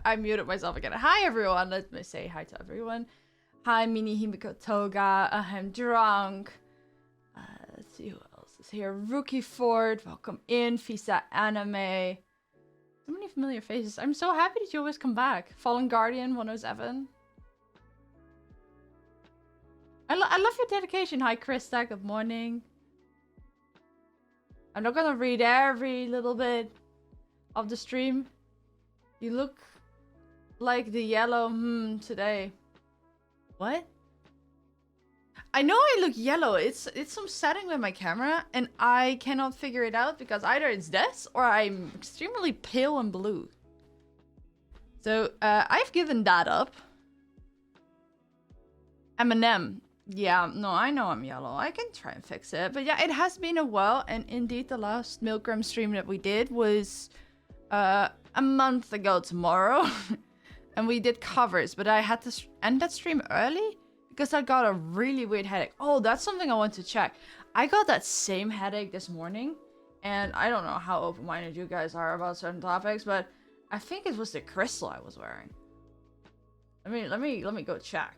I muted myself again. Hi everyone. Let me say hi to everyone. Hi Mini Himiko Toga. I'm drunk. Let's see who else is here. Rookie Ford. Welcome in. Fisa Anime. So many familiar faces. I'm so happy that you always come back. Fallen Guardian 107. I love your dedication. Hi Krista. Good morning. I'm not gonna read every little bit of the stream. You look like the yellow today. What? I know I look yellow. It's some setting with my camera and I cannot figure it out because either it's this or I'm extremely pale and blue. So I've given that up. Eminem. Yeah, no, I know I'm yellow. I can try and fix it. But yeah, it has been a while. And indeed, the last MILGRAM stream that we did was a month ago tomorrow. And we did covers. But I had to end that stream early because I got a really weird headache. Oh, that's something I want to check. I got that same headache this morning. And I don't know how open-minded you guys are about certain topics. But I think it was the crystal I was wearing. Let me go check.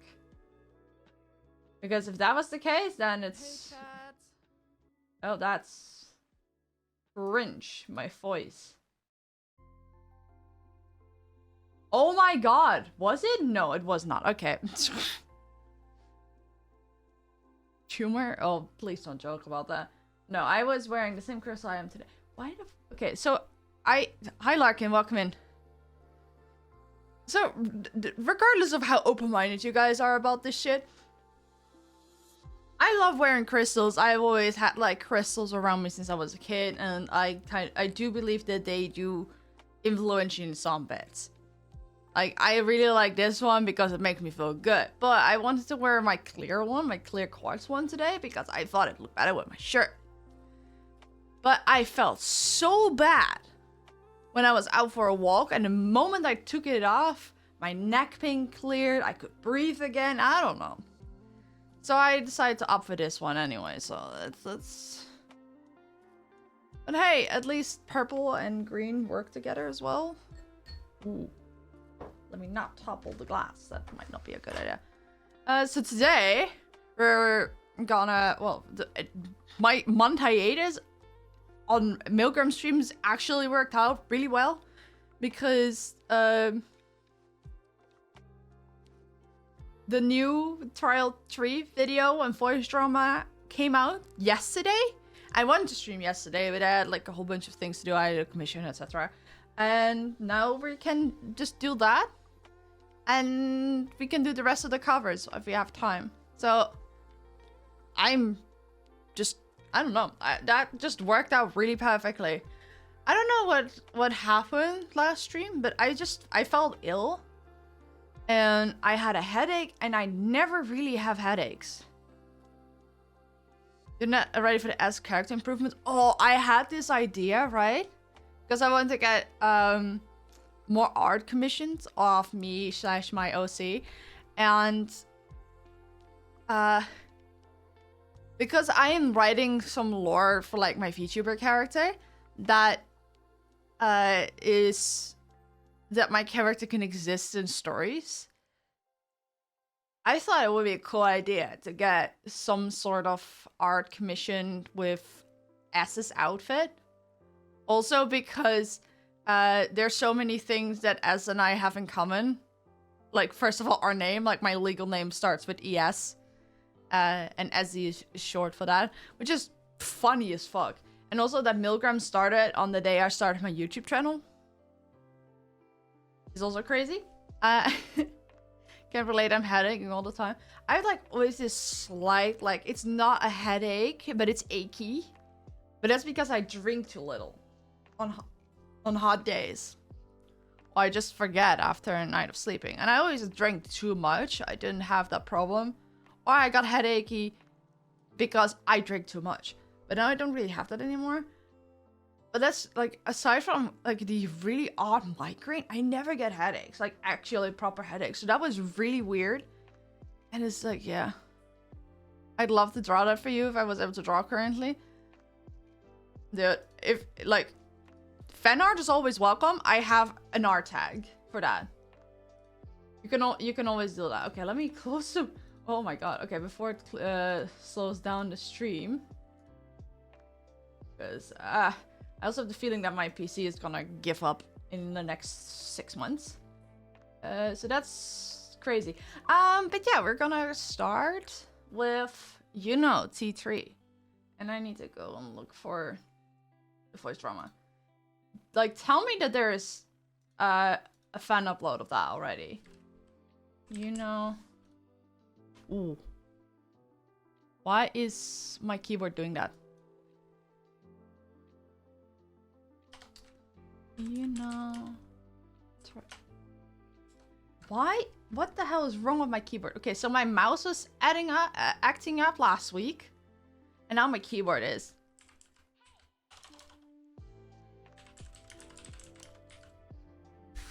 Because if that was the case, then it's... Oh, that's... cringe, my voice. Oh my god! Was it? No, it was not. Okay. Tumor? Oh, please don't joke about that. No, I was wearing the same crystal I am today. Why the... Okay, so Hi Larkin, welcome in. So, regardless of how open-minded you guys are about this shit, I love wearing crystals. I've always had like crystals around me since I was a kid, and I do believe that they do influence you in some bits. Like I really like this one because it makes me feel good. But I wanted to wear my clear one, my clear quartz one today because I thought it looked better with my shirt. But I felt so bad when I was out for a walk, and the moment I took it off, my neck pain cleared, I could breathe again. I don't know. So I decided to opt for this one anyway, so that's... But hey, at least purple and green work together as well. Ooh. Let me not topple the glass. That might not be a good idea. So today, we're gonna... Well, my month hiatus on MILGRAM streams actually worked out really well. Because, the new Trial 3 video and voice drama came out yesterday. I wanted to stream yesterday, but I had like a whole bunch of things to do. I had a commission, etc. And now we can just do that. And we can do the rest of the covers if we have time. So, I'm just... I don't know. That just worked out really perfectly. I don't know what happened last stream, but I felt ill. And I had a headache, and I never really have headaches. You're not ready for the S character improvement? Oh, I had this idea, right? Because I wanted to get more art commissions off me / my OC. And because I am writing some lore for like my VTuber character that is... that my character can exist in stories. I thought it would be a cool idea to get some sort of art commission with S's outfit. Also because there's so many things that S and I have in common. Like, first of all, our name, like my legal name starts with ES. And Ezzy is short for that, which is funny as fuck. And also that MILGRAM started on the day I started my YouTube channel. Is also crazy. Can't relate, I'm headaching all the time. I have like always this slight, like, it's not a headache, but it's achy. But that's because I drink too little on hot days. Or I just forget after a night of sleeping. And I always drank too much. I didn't have that problem. Or I got headachy because I drink too much. But now I don't really have that anymore. But that's, like, aside from, like, the really odd migraine, I never get headaches. Like, actually proper headaches. So that was really weird. And it's like, yeah. I'd love to draw that for you if I was able to draw currently. Dude, if, like, fan art is always welcome. I have an art tag for that. You can always do that. Okay, let me close the... Oh my god. Okay, before it slows down the stream. Because I also have the feeling that my PC is gonna give up in the next 6 months. So that's crazy. But yeah, we're gonna start with Yuno T3. And I need to go and look for the voice drama. Like, tell me that there's a fan upload of that already. Yuno. Ooh. Why is my keyboard doing that? Yuno. Why? What the hell is wrong with my keyboard? Okay, so my mouse was acting up last week. And now my keyboard is.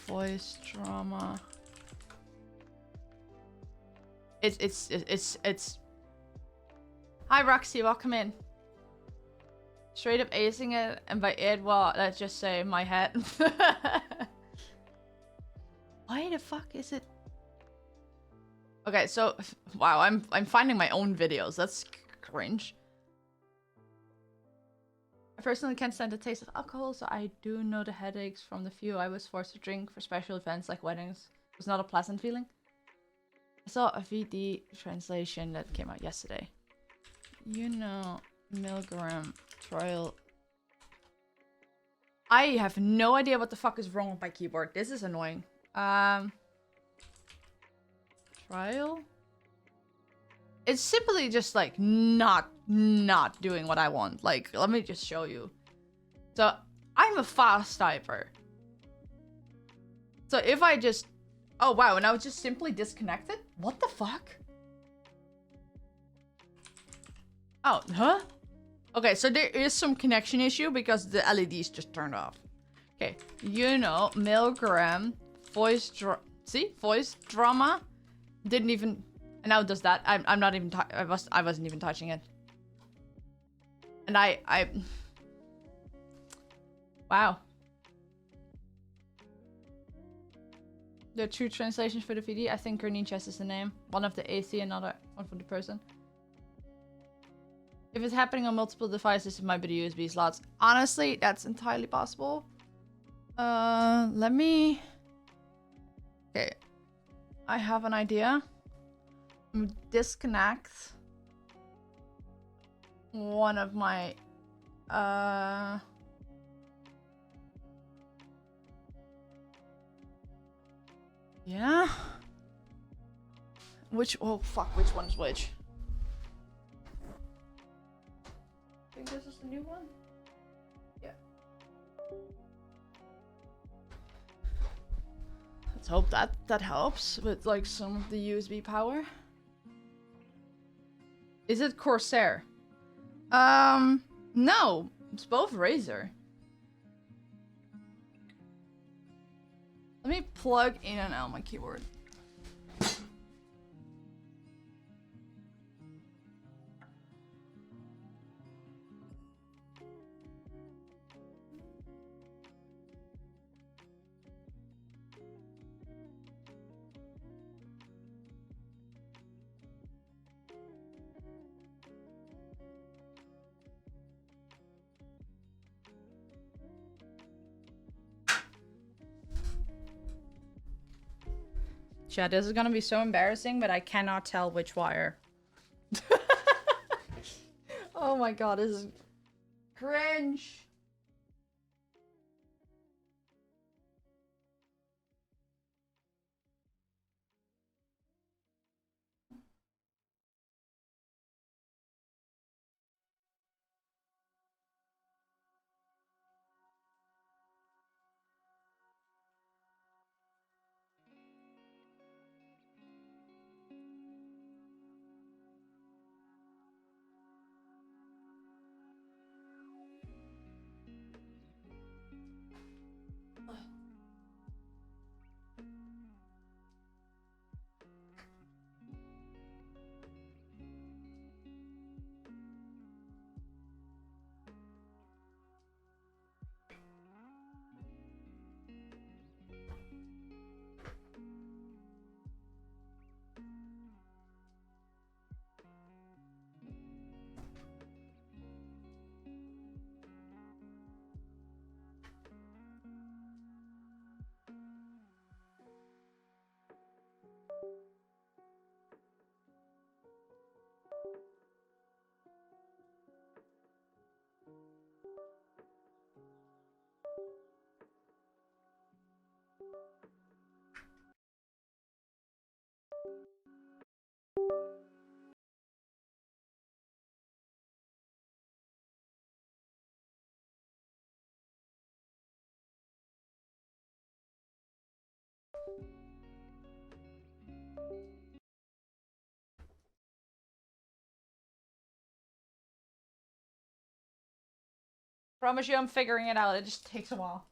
Voice drama. It's. Hi Roxy, welcome in. Straight up acing it, and by it, well, let's just say my head. Why the fuck is it? Okay, so wow, I'm finding my own videos. That's cringe. I personally can't stand the taste of alcohol, so I do know the headaches from the few I was forced to drink for special events like weddings. It was not a pleasant feeling. I saw a VD translation that came out yesterday. Yuno MILGRAM Trial. I have no idea what the fuck is wrong with my keyboard. This is annoying. Trial? It's simply just like not doing what I want. Like, let me just show you. So I'm a fast typer. So if I just... Oh wow, and I was just simply disconnected? What the fuck? Oh, huh? Okay, so there is some connection issue because the LEDs just turned off. Okay, Yuno MILGRAM voice voice drama didn't even... And now it does that. I'm not even... I wasn't even touching it. And I... Wow. The true translations for the VD. I think Green Chest is the name. One of the AC, another one for the person. If it's happening on multiple devices, it might be the USB slots. Honestly, that's entirely possible. Let me... Okay. I have an idea. Disconnect one of my yeah, which... Oh fuck, which one is which? I think this is the new one. Yeah, let's hope that helps with like some of the USB power. Is it Corsair? No. It's both Razer. Let me plug in and out my keyboard. Chat, this is gonna be so embarrassing, but I cannot tell which wire. Oh my god, this is cringe. Promise you I'm figuring it out. It just takes a while.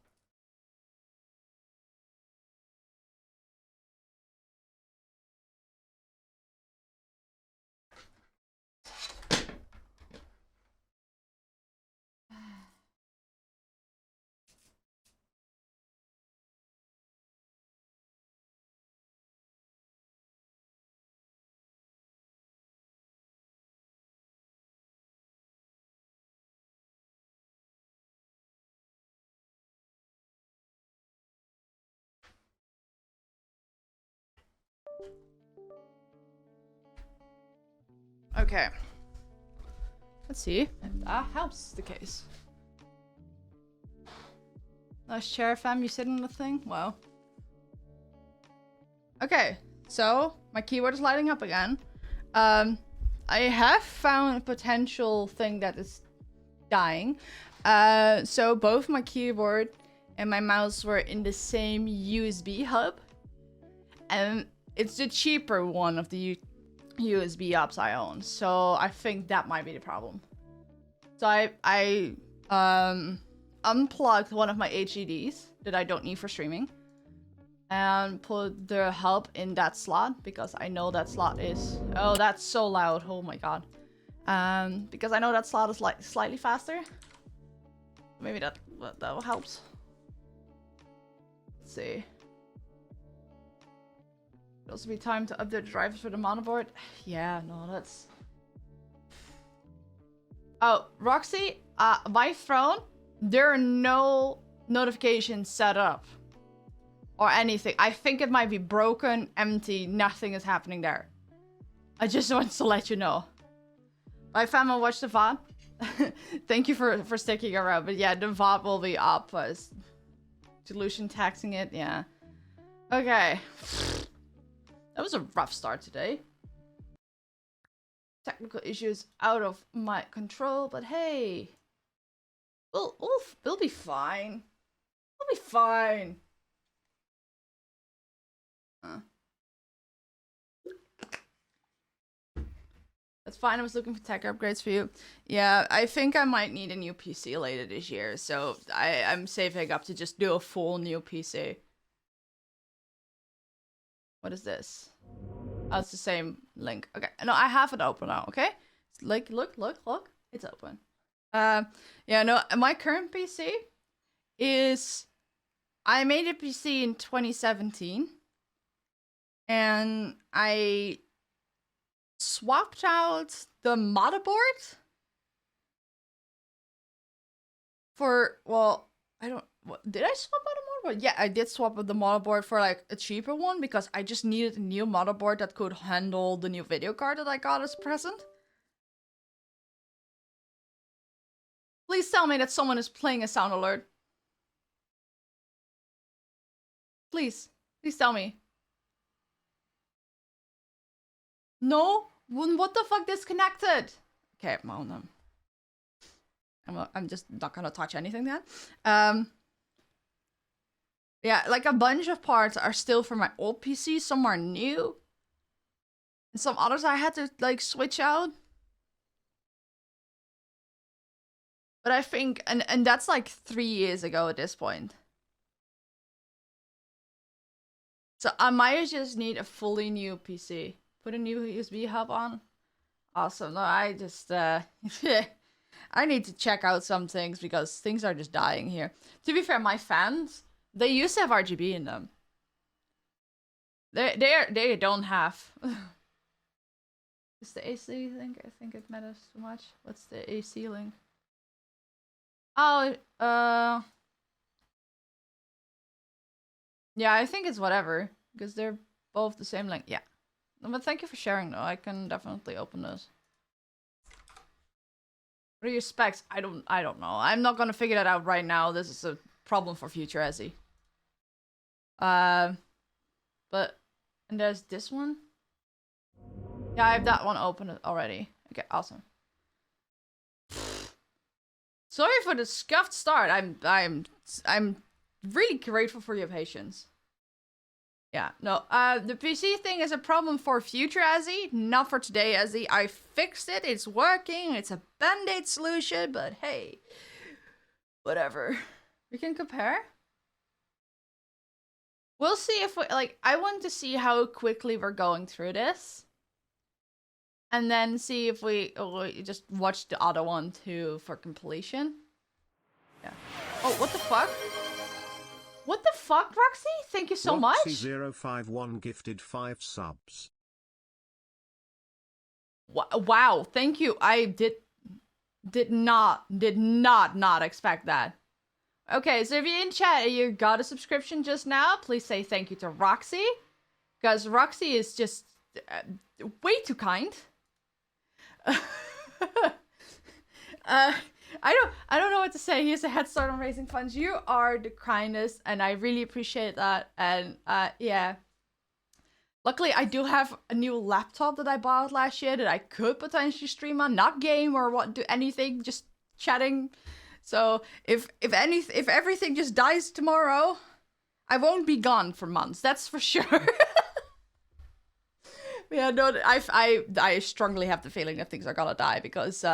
Okay. Let's see if that helps the case. Nice chair, fam. You sitting in the thing? Wow. Okay, so my keyboard is lighting up again. I have found a potential thing that is dying. So both my keyboard and my mouse were in the same USB hub. And it's the cheaper one of the USB hubs I own. So I think that might be the problem. So I unplugged one of my HDDs that I don't need for streaming and put the hub in that slot because I know that slot is... Oh, that's so loud. Oh my god. Because I know that slot is like slightly faster. Maybe that helps. Let's see. It'll also be time to update the drivers for the motherboard. Yeah, no, that's... Oh, Roxy, my phone, there are no notifications set up. Or anything. I think it might be broken, empty, nothing is happening there. I just wanted to let you know. Bye fam, I'll watch the VOD. Thank you for sticking around. But yeah, the VOD will be up. Delusion taxing it, yeah. Okay. That was a rough start today. Technical issues out of my control, but hey. We'll be fine. We'll be fine. That's fine. I was looking for tech upgrades for you. Yeah, I think I might need a new PC later this year, so I'm saving up to just do a full new PC. What is this? Oh, it's the same link. Okay, no, I have it open now. Okay, like look, it's open. Yeah, no, my current PC is... I made a PC in 2017. And I swapped out the motherboard for, well, I don't... Did I swap out a motherboard? Yeah, I did swap out the motherboard for like a cheaper one because I just needed a new motherboard that could handle the new video card that I got as a present. Please tell me that someone is playing a sound alert. Please tell me. No? What the fuck disconnected? Okay, well, I'm just not gonna touch anything then. Yeah, like a bunch of parts are still for my old PC, some are new. And some others I had to like switch out. But I think, and that's like 3 years ago at this point. So I might just need a fully new PC. Put a new USB hub on. Awesome. No, I just, I need to check out some things because things are just dying here. To be fair, my fans, they used to have RGB in them. They don't have. Is the AC link? I think it matters too much. What's the AC link? Oh, yeah, I think it's whatever because they're both the same length. Yeah. No, but thank you for sharing though. I can definitely open those. What are your specs? I don't know. I'm not gonna figure that out right now. This is a problem for future Ezzy. But and there's this one. Yeah, I have that one open already. Okay, awesome. Sorry for the scuffed start. I'm really grateful for your patience. Yeah, no, the PC thing is a problem for future Ezzy, not for today Ezzy. I fixed it, it's working, it's a band-aid solution, but hey, Whatever. We can compare. We'll see if we, like, I want to see how quickly we're going through this. And then see if we just watch the other one too for completion. Yeah. Oh, what the fuck? What the fuck, Roxy? Thank you so much. Roxy051 gifted 5 subs. Wow, thank you. I did not expect that. Okay, so if you're in chat and you got a subscription just now, please say thank you to Roxy, because Roxy is just way too kind. I don't know what to say. Here's a head start on raising funds. You are the kindest, and I really appreciate that. And yeah. Luckily, I do have a new laptop that I bought last year that I could potentially stream on, not game or do anything, just chatting. So if everything just dies tomorrow, I won't be gone for months. That's for sure. Yeah, no, I strongly have the feeling that things are gonna die because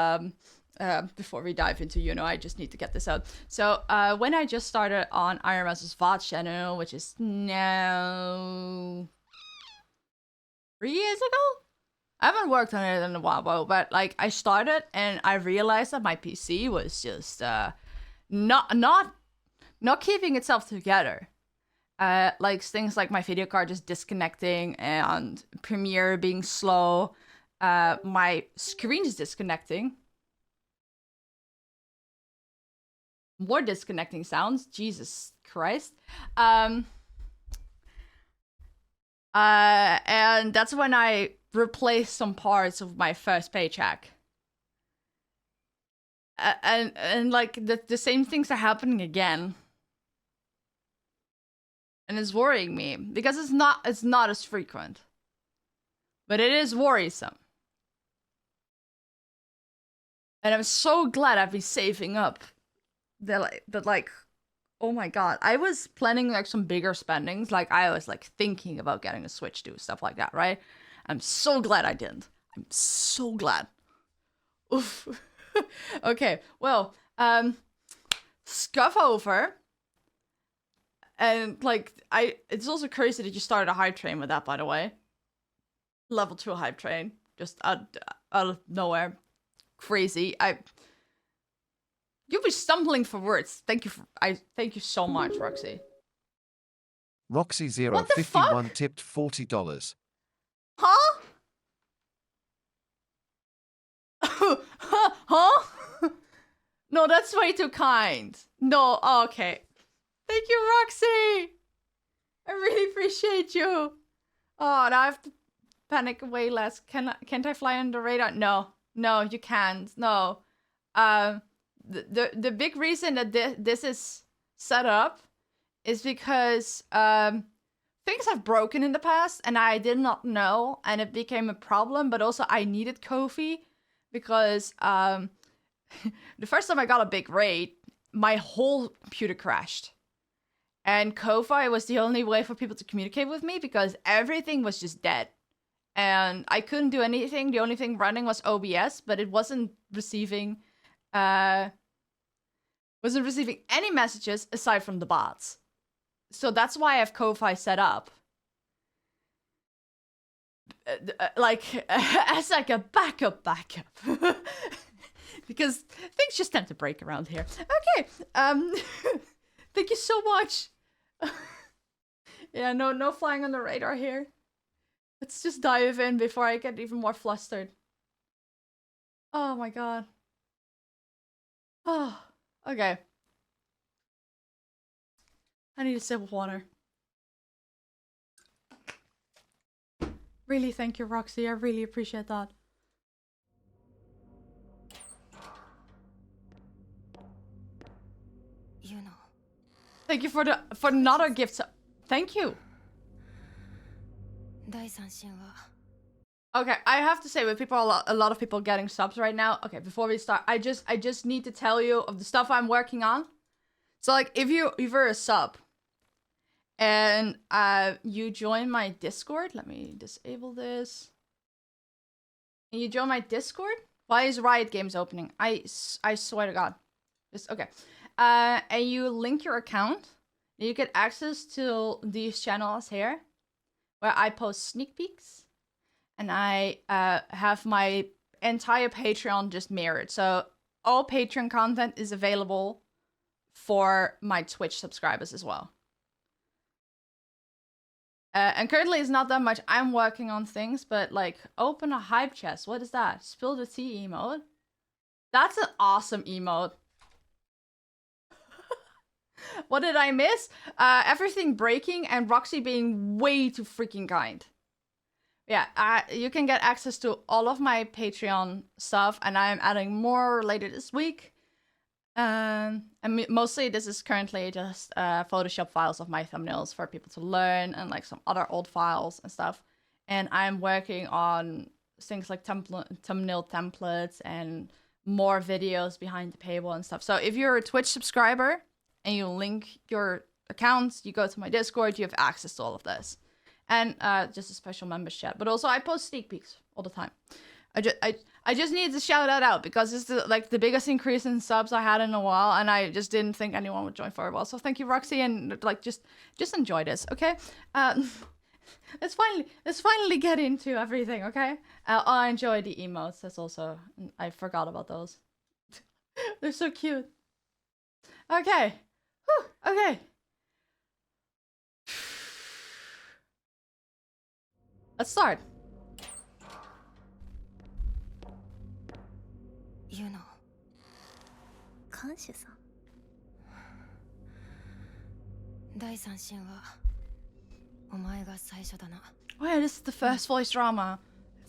before we dive into Yuno, I just need to get this out. So when I just started on IRMS's VOD channel, which is now 3 years ago? I haven't worked on it in a while, but like I started and I realized that my PC was just not keeping itself together. Like things like my video card just disconnecting and Premiere being slow. My screen is disconnecting. More disconnecting sounds. Jesus Christ. And that's when I replaced some parts of my first paycheck. And like the same things are happening again. And it's worrying me because it's not as frequent. But it is worrisome. And I'm so glad I've been saving up. That like, oh my god, I was planning like some bigger spendings. Like I was like thinking about getting a Switch too, stuff like that, right? I'm so glad I didn't. I'm so glad. Oof. Okay, well, scuff over. And like, it's also crazy that you started a hype train with that, by the way. Level 2 hype train, just out of nowhere. Crazy. You'll be stumbling for words. Thank you so much, Roxy. Roxy051 tipped $40. Huh? Huh? No, that's way too kind. No, okay. Thank you, Roxy. I really appreciate you. Oh, now I have to panic way less. Can't I fly under the radar? No, you can't. No. The big reason that this is set up is because things have broken in the past and I did not know and it became a problem, but also I needed Ko-fi because the first time I got a big raid, my whole computer crashed. And Ko-fi was the only way for people to communicate with me because everything was just dead. And I couldn't do anything. The only thing running was OBS, but it wasn't receiving any messages aside from the bots. So that's why I have Ko-fi set up. Like, as like a backup. Because things just tend to break around here. Okay, thank you so much. Yeah, no flying on the radar here. Let's just dive in before I get even more flustered. Oh my god. Oh, okay. I need a sip of water. Really, thank you, Roxy. I really appreciate that. Yuno. Thank you for another gift. Thank you. Okay, I have to say with people, a lot of people getting subs right now. Okay, before we start, I just need to tell you of the stuff I'm working on. So like, if you're a sub, and you join my Discord, let me disable this. And you join my Discord. Why is Riot Games opening? I swear to God. Okay. and you link your account, you get access to these channels here, where I post sneak peeks, and I have my entire Patreon just mirrored. So all Patreon content is available for my Twitch subscribers as well. And currently it's not that much. I'm working on things, but like open a hype chest. What is that? Spill the tea emote. That's an awesome emote. What did I miss? Everything breaking and Roxy being way too freaking kind. Yeah, you can get access to all of my Patreon stuff, and I'm adding more later this week. I mean, mostly this is currently just Photoshop files of my thumbnails for people to learn, and like some other old files and stuff. And I'm working on things like thumbnail templates and more videos behind the paywall and stuff. So if you're a Twitch subscriber and you link your accounts, you go to my Discord, you have access to all of this. And just a special members chat. But also I post sneak peeks all the time. I just need to shout that out because it's the biggest increase in subs I had in a while, and I just didn't think anyone would join for a while. So thank you, Roxy, and like just enjoy this, okay? Let's finally get into everything, okay? I enjoy the emotes. That's also, I forgot about those. They're so cute. Okay. Whew, okay. Let's start. Yuno. 看守さん。第三審はお前が最初だな。Oh yeah, this is the first voice drama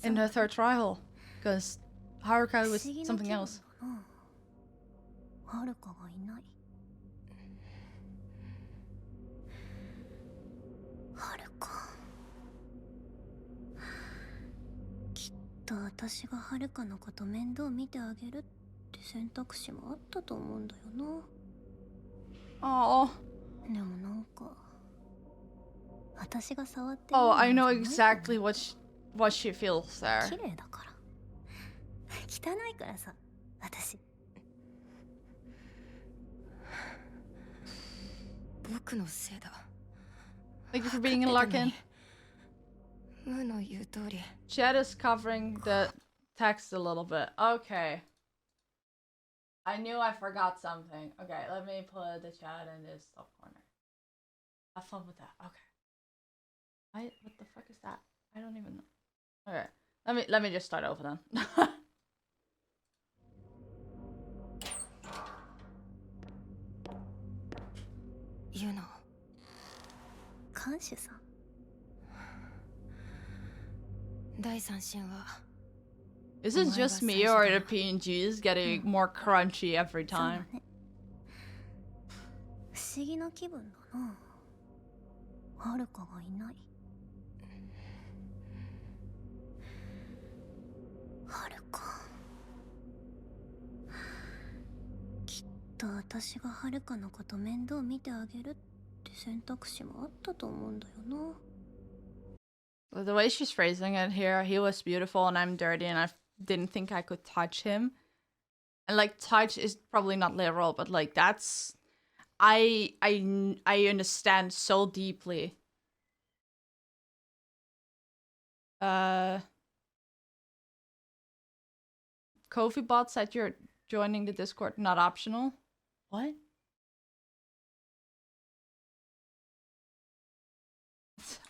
in the third trial, because Haruka was something else. はるかがいない。はるか。きっと私がはるかのこと面倒見てあげるって選択肢もあったと思うんだよな。Oh. でもなんか私が触って。Oh, I know exactly what she feels there. 綺麗だから。汚いからさ、私。僕のせいだ。Thank you for being in Larkin. 無の言う通り。Chat is covering the text a little bit. Okay. I knew I forgot something. Okay, let me put the chat in this top corner. Have fun with that. Okay. What the fuck is that? I don't even know. Okay. Let me just start over then. Yuno. 看守さん。第三審は。Is it just me or the PNG is getting more crunchy every time? 不思議な気分だな。はるかがいない。はるか。きっと私がはるかのこと面倒見てあげるって選択肢もあったと思うんだよな。 The way she's phrasing it here, he was beautiful and I'm dirty and I didn't think I could touch him. And like touch is probably not literal, but like that's I understand so deeply. Kofi bot said you're joining the Discord not optional. What?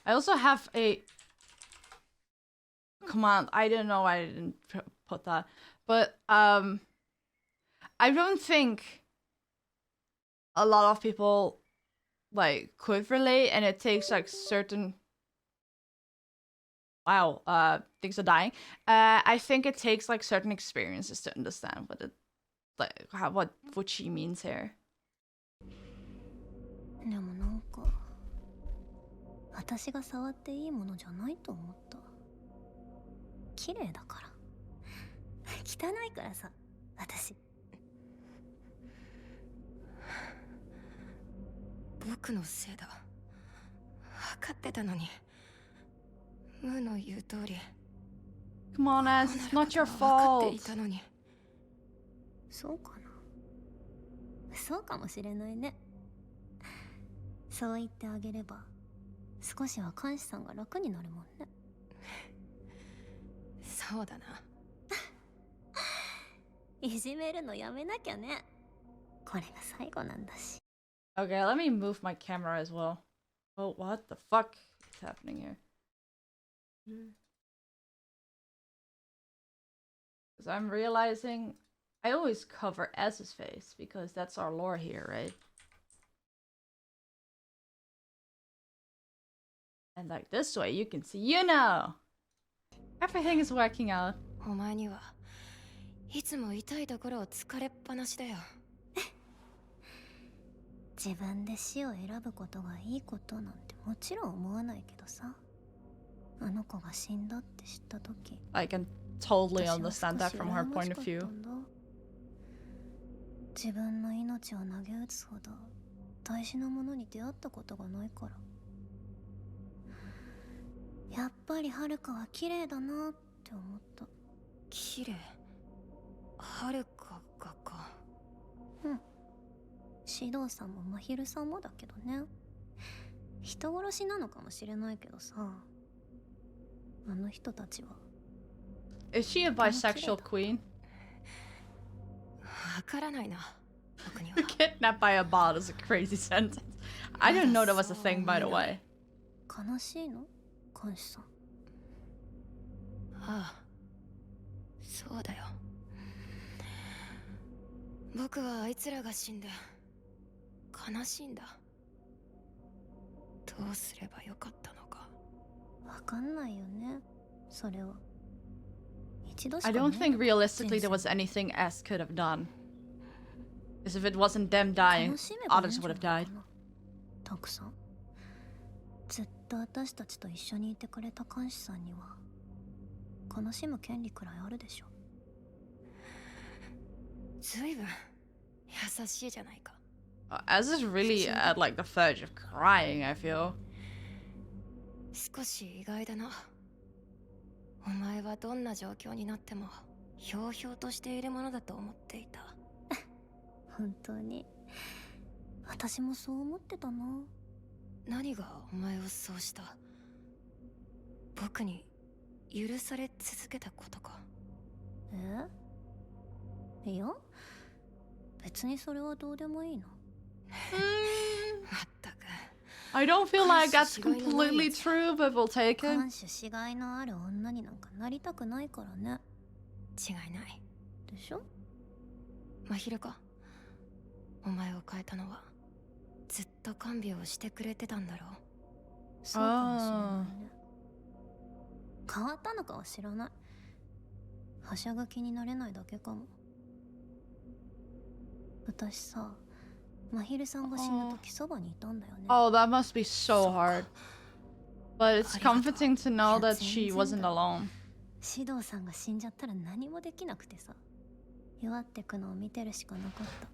I also have a command. I don't know why I didn't put that. But I don't think a lot of people like could relate, and it takes like certain things are dying. I think it takes like certain experiences to understand what it like what she means here. でもなんか私が触っていいものじゃないと思った。綺麗だから。汚いからさ、私。僕のせいだ。分かってたのに。無の言う通り。Come on, Ez, it's not your fault. そうかな。そうかもしれないね。そう言ってあげれば少しは監視さんが楽になるもんね。そうだな。いじめるのやめなきゃね。これが最後なんだし。 Okay, let me move my camera as well. Oh, what the fuck is happening here? Because I'm realizing I always cover S's face because that's our lore here, right? And like this way you can see Yuno! Everything is working out. お前にはいつも痛いところを疲れっぱなしだよ。自分で死を選ぶことがいいことなんてもちろん思わないけどさ。あの子が死んだって知った時、 I can totally understand that from her point of view. 自分の命を投げ打つほど大事なものに出会ったことがないから。やっぱりはるかは綺麗だなって思った。綺麗。はるかがか。うん。指導さんもまひるさんもだけどね。人殺しなのかもしれないけどさ、あの人たちは。Is she a bisexual queen? わからないな。僕には。Kidnapped by a bot is a crazy sentence. I didn't know that was a thing, by the way. 悲しいの監視さん。ああ、そうだよ。僕はあいつらが死んで悲しいんだ。どうすればよかったのか。わかんないよね、それは。一度しか I ね。 don't think realistically there was anything S could have done. Because if it wasn't them dying, 楽しめばいいん others じゃ would な have いかな died. たくさん。ずっと私たちと一緒にいてくれた監視さんには悲しむ権利くらいあるでしょ。ずいぶん優しいじゃないか。As is really at like the verge of crying, I feel. 少し意外だな。お前はどんな状況になってもひょうひょうとしているものだと思っていた。本当に私もそう思ってたな。何がお前をそうした？僕に許され続けたことか。え？いや、別にそれはどうでもいいの。まったく。I don't feel like that's completely true, but we'll take it. 看守しがいのある女になんかなりたくないからね。違いない。でしょ？真昼か。お前を変えたのはずっと看病をしてくれてたんだろう。そうかもしれないね。変わったのかは知らない。はしゃぐ気になれないだけかも。私さ、真昼さんが死ぬ時そばにいたんだよね。 Oh, that must be so hard. But it's comforting to know that she wasn't alone. 指導さんが死んじゃったら何もできなくてさ、弱ってくのを見てるしかなかった。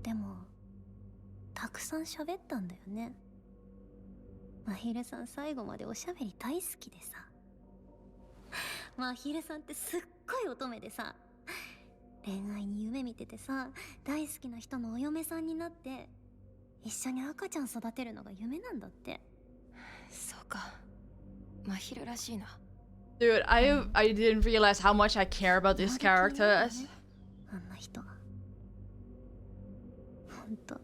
でもたくさん喋ったんだよね。真昼さん最後までおしゃべり大好きでさ。真昼さんってすっごい乙女でさ、恋愛に夢見ててさ、大好きな人のお嫁さんになって一緒に赤ちゃん育てるのが夢なんだって。そうか。真昼らしいな。Dude, I didn't realize how much I care about these characters. あんな人はほんと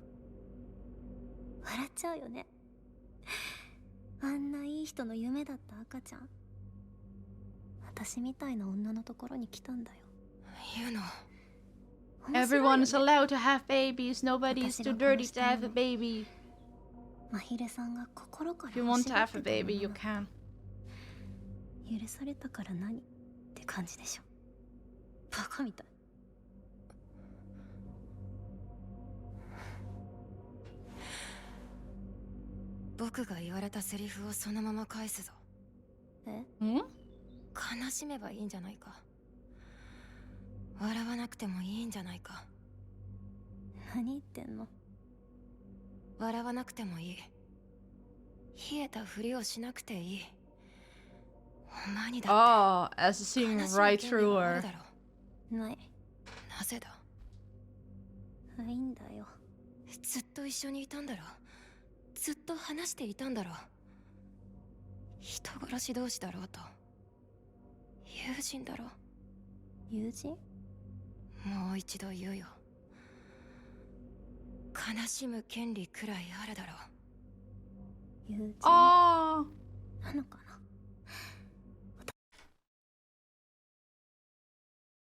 笑っちゃうよね。あんないい人の夢だった赤ちゃん、私みたいな女のところに来たんだよ。ユノ。面白いよ Everyone ね。 is allowed to have babies. Nobody is too dirty to have a baby. 真昼さんが心から If you 欲 want し to がっ have て a た baby, も you の can. 許されたから何って感じでしょ。バカみたい。僕が言われたセリフをそのまま返すぞ。え？ Hmm? 悲しめばいいんじゃないか。笑わなくてもいいんじゃないか。何言ってんの？笑わなくてもいい。冷えたふりをしなくていい。お前にだ Oh, as って seeing 悲しむ right 権利 through はある her. だろう。ない。なぜだ。がいいんだよ。ずっと一緒にいたんだろ。ずっと話していたんだろ。人殺し同士だろうと。友人だろ。友人？もう一度言うよ。悲しむ権利くらいあるだろう。友人 Oh. なのかな。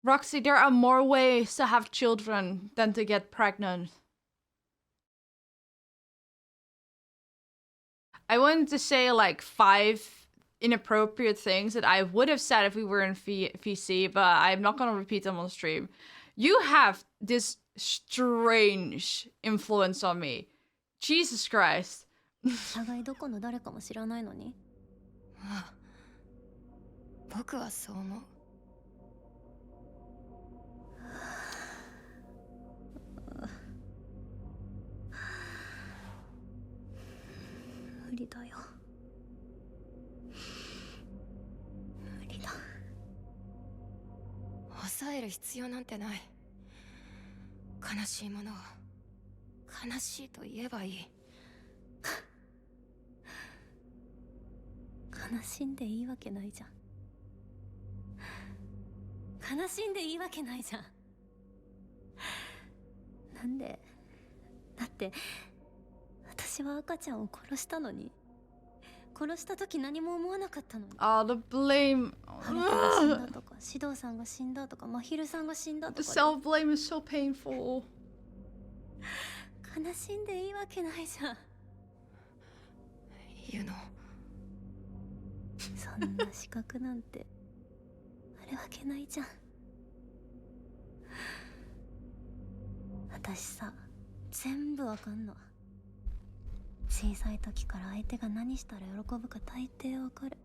Roxy, there are more ways to have children than to get pregnant. I wanted to say like 5 inappropriate things that I would have said if we were in VC, but I'm not gonna repeat them on stream. You have this strange influence on me. Jesus Christ. 互いどこの誰かも知らないのに。ああ、僕はそう思う。無理だよ。無理だ。抑える必要なんてない。悲しいものは悲しいと言えばいい。悲しんでいいわけないじゃん。悲しんでいいわけないじゃん。なんで？だって私は赤ちゃんを殺したのに、殺した時何も思わなかったのに。Oh, the blame. ハルトが死んだとか、シドさんが死んだとか、マヒルさんが死んだと The か。 self-blame is so painful. 悲しんでいいわけないじゃん。ユノ。そんな資格なんてあるわけないじゃん。私さ、全部わかんの。小さい時から相手が何したら喜ぶか大抵わかる。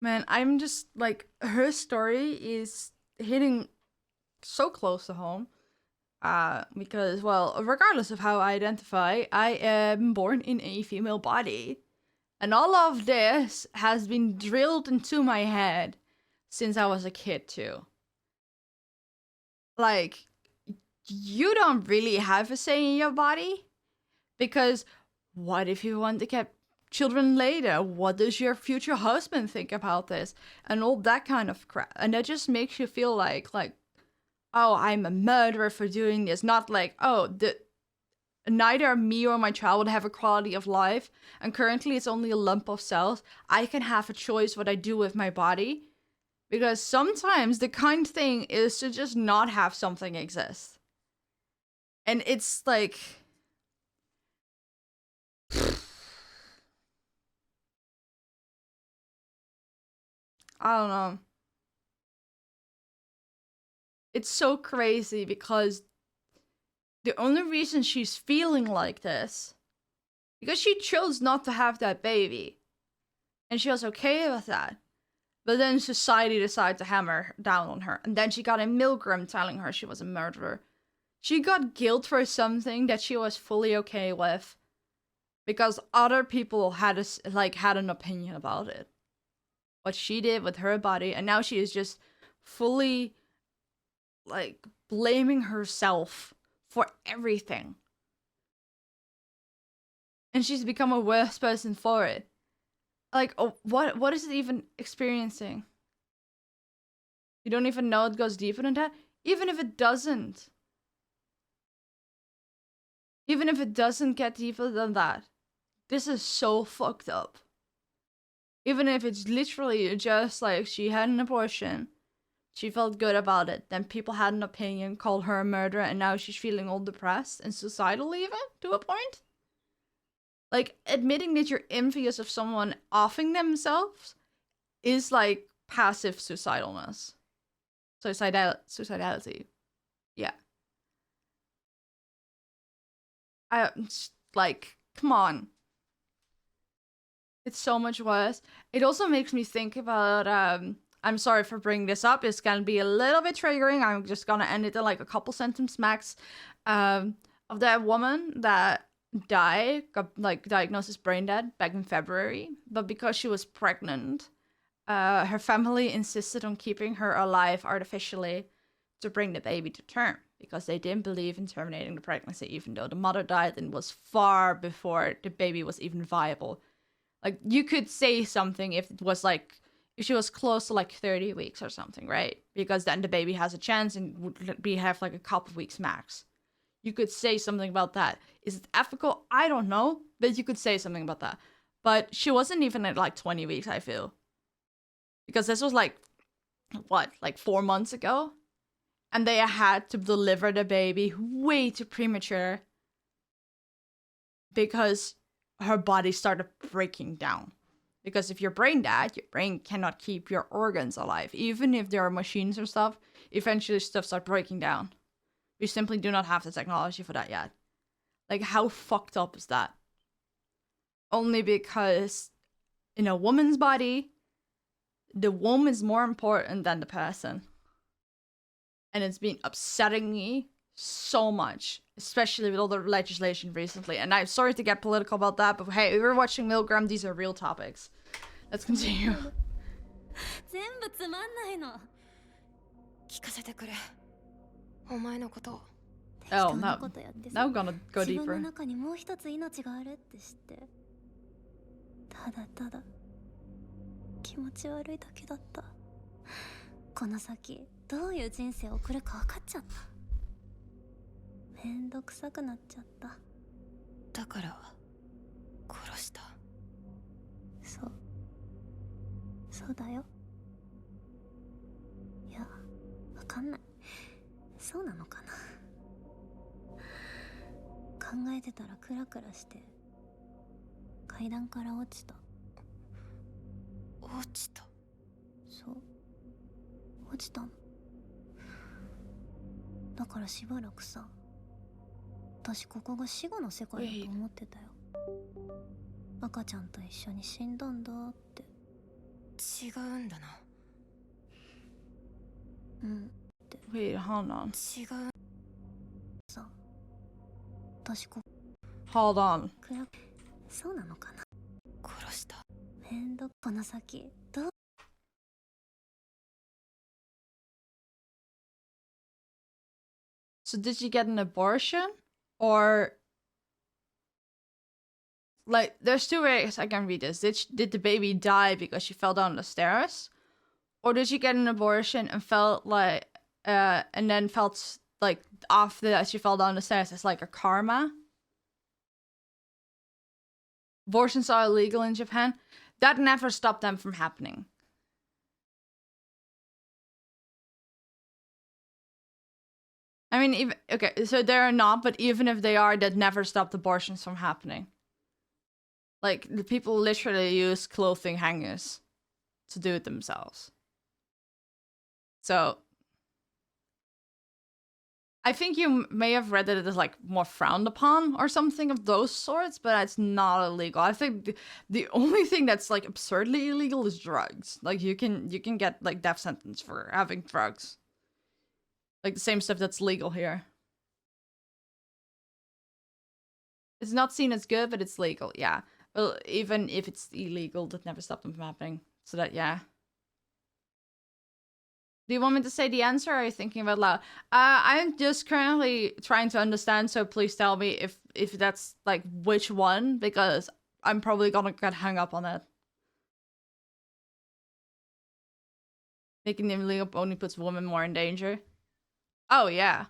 Man, I'm just like, her story is hitting so close to home. Because, well, regardless of how I identify, I am born in a female body. And all of this has been drilled into my head since I was a kid, too. Like, you don't really have a say in your body. Because what if you want to get children later? What does your future husband think about this? And all that kind of crap. And that just makes you feel like, oh, I'm a murderer for doing this. Not like, oh, neither me or my child would have a quality of life. And currently it's only a lump of cells. I can have a choice what I do with my body. Because sometimes the kind thing is to just not have something exist. And it's like... I don't know. It's so crazy because the only reason she's feeling like this, because she chose not to have that baby. And she was okay with that. But then society decided to hammer down on her. And then she got a MILGRAM telling her she was a murderer. She got guilt for something that she was fully okay with. Because other people had an opinion about it. What she did with her body. And now she is just fully blaming herself for everything. And she's become a worse person for it. What is it even experiencing? You don't even know it goes deeper than that? Even if it doesn't. Even if it doesn't get deeper than that. This is so fucked up. Even if it's literally just like she had an abortion. She felt good about it. Then people had an opinion, called her a murderer, and now she's feeling all depressed and suicidal even, to a point. Like, admitting that you're envious of someone offing themselves is like passive suicidalness. Suicidality. Yeah. Come on. It's so much worse. It also makes me think about, I'm sorry for bringing this up. It's gonna be a little bit triggering. I'm just gonna end it in like a couple sentences max. Of that woman that died, got diagnosed as brain dead back in February. But because she was pregnant, her family insisted on keeping her alive artificially to bring the baby to term. because they didn't believe in terminating the pregnancy, even though the mother died and was far before the baby was even viable. Like, you could say something if it was like, if she was close to like 30 weeks or something, right? Because then the baby has a chance and would be have like a couple of weeks max. You could say something about that. Is it ethical? I don't know, but you could say something about that. But she wasn't even at like 20 weeks, I feel. Because this was like, what, like 4 months ago? And they had to deliver the baby way too premature because her body started breaking down. Because if you're brain dead, your brain cannot keep your organs alive. Even if there are machines or stuff, eventually stuff starts breaking down. We simply do not have the technology for that yet. Like, how fucked up is that? Only because in a woman's body, the womb is more important than the person. And it's been upsetting me so much, especially with all the legislation recently. And I'm sorry to get political about that, but hey, we're watching MILGRAM. These are real topics. Let's continue. 全部つまんないの。聞かせてくれ。お前のことを。 Oh, 適当な now, ことやって now さ I'm gonna go 自分の deeper. 中にもう一つ命があるって知って、ただただ気持ち悪いだけだった。この先どういう人生を送るか分かっちゃった。めんどくさくなっちゃった。だから殺した。そう、そうだよ。いや、わかんない。そうなのかな。考えてたらクラクラして階段から落ちた。落ちた。そう、落ちたの。だからしばらくさ、私ここが死後の世界だと思ってたよ。赤ちゃんと一緒に死んだんだって。違うんだな。うん。 Wait, hold on. 違う。さ、私こ Hold on. クラ、そうなのかな。殺した。めんどこの先どう So did she get an abortion? Or... Like, there's two ways I can read this. Did the baby die because she fell down the stairs? Or did she get an abortion and felt like... and then felt like after that she fell down the stairs, it's like a karma? Abortions are illegal in Japan. That never stopped them from happening. I mean, even, okay, so they're not, but even if they are, that never stopped abortions from happening. Like, the people literally use clothing hangers to do it themselves. So, I think you may have read that it is like more frowned upon or something of those sorts, but it's not illegal. I think the only thing that's like absurdly illegal is drugs. Like, you can get like death sentence for having drugs. Like the same stuff that's legal here. It's not seen as good, but it's legal, yeah. Well, even if it's illegal, that never stopped them from happening. So that, yeah. Do you want me to say the answer, or are you thinking about loud? I'm just currently trying to understand, so please tell me if that's, like, which one, because I'm probably gonna get hung up on it. Making them illegal only puts women more in danger. Oh, yeah.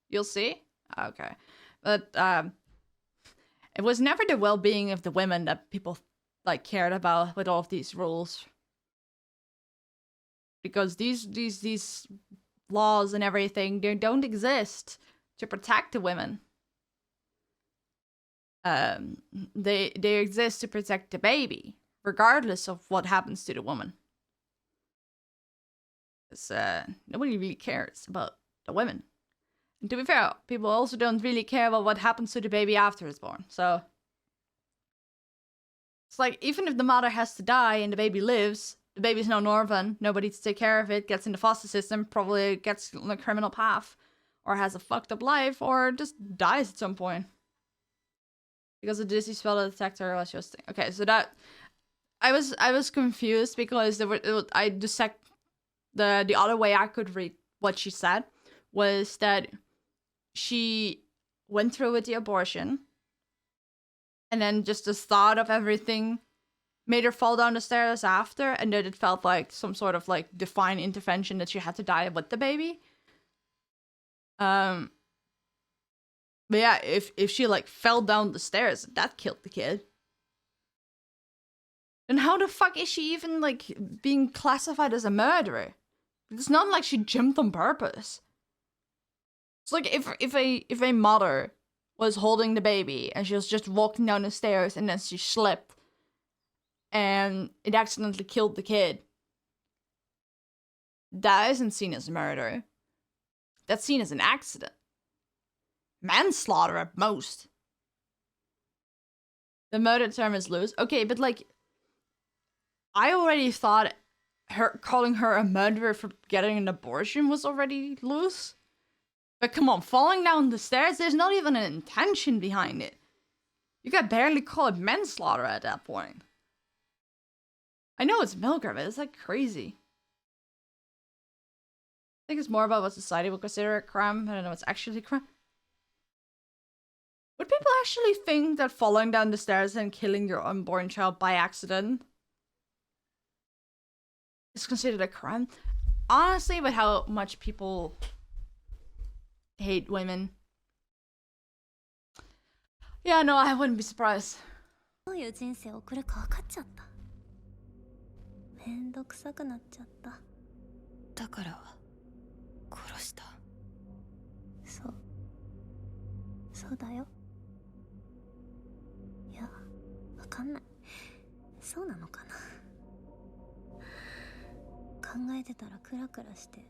You'll see? Okay. But, it was never the well-being of the women that people, like, cared about with all of these rules. Because these laws and everything, they don't exist to protect the women. They exist to protect the baby, regardless of what happens to the woman. Because nobody really cares about the women. And to be fair, people also don't really care about what happens to the baby after it's born. So it's like, even if the mother has to die and the baby lives, the baby's now an orphan, nobody to take care of it, gets in the foster system, probably gets on a criminal path, or has a fucked up life, or just dies at some point. Because of this, spell detector was just... Okay, so that... I was confused because there were... the other way I could read what she said was that she went through with the abortion, and then just the thought of everything made her fall down the stairs after, and that it felt like some sort of like divine intervention that she had to die with the baby. But yeah, if she like fell down the stairs, that killed the kid. And how the fuck is she even like being classified as a murderer? It's not like she jumped on purpose. It's like if a mother was holding the baby and she was just walking down the stairs and then she slipped and it accidentally killed the kid. That isn't seen as murder. That's seen as an accident. Manslaughter at most. The murder term is loose. Okay, but like, I already thought calling her a murderer for getting an abortion was already loose. But come on, falling down the stairs, there's not even an intention behind it. You could barely call it manslaughter at that point. I know it's MILGRAM, but it's like crazy. I think it's more about what society would consider a crime. I don't know what's actually a crime. Would people actually think that falling down the stairs and killing your unborn child by accident is considered a crime? Honestly, with how much people hate women. Yeah, no, I wouldn't be surprised. どういう人生を送るか分かっちゃった。めんどくさくなっちゃった。だから殺した。そう。そうだよ。いや、わかんない。そうなのかな。考えてたらクラクラして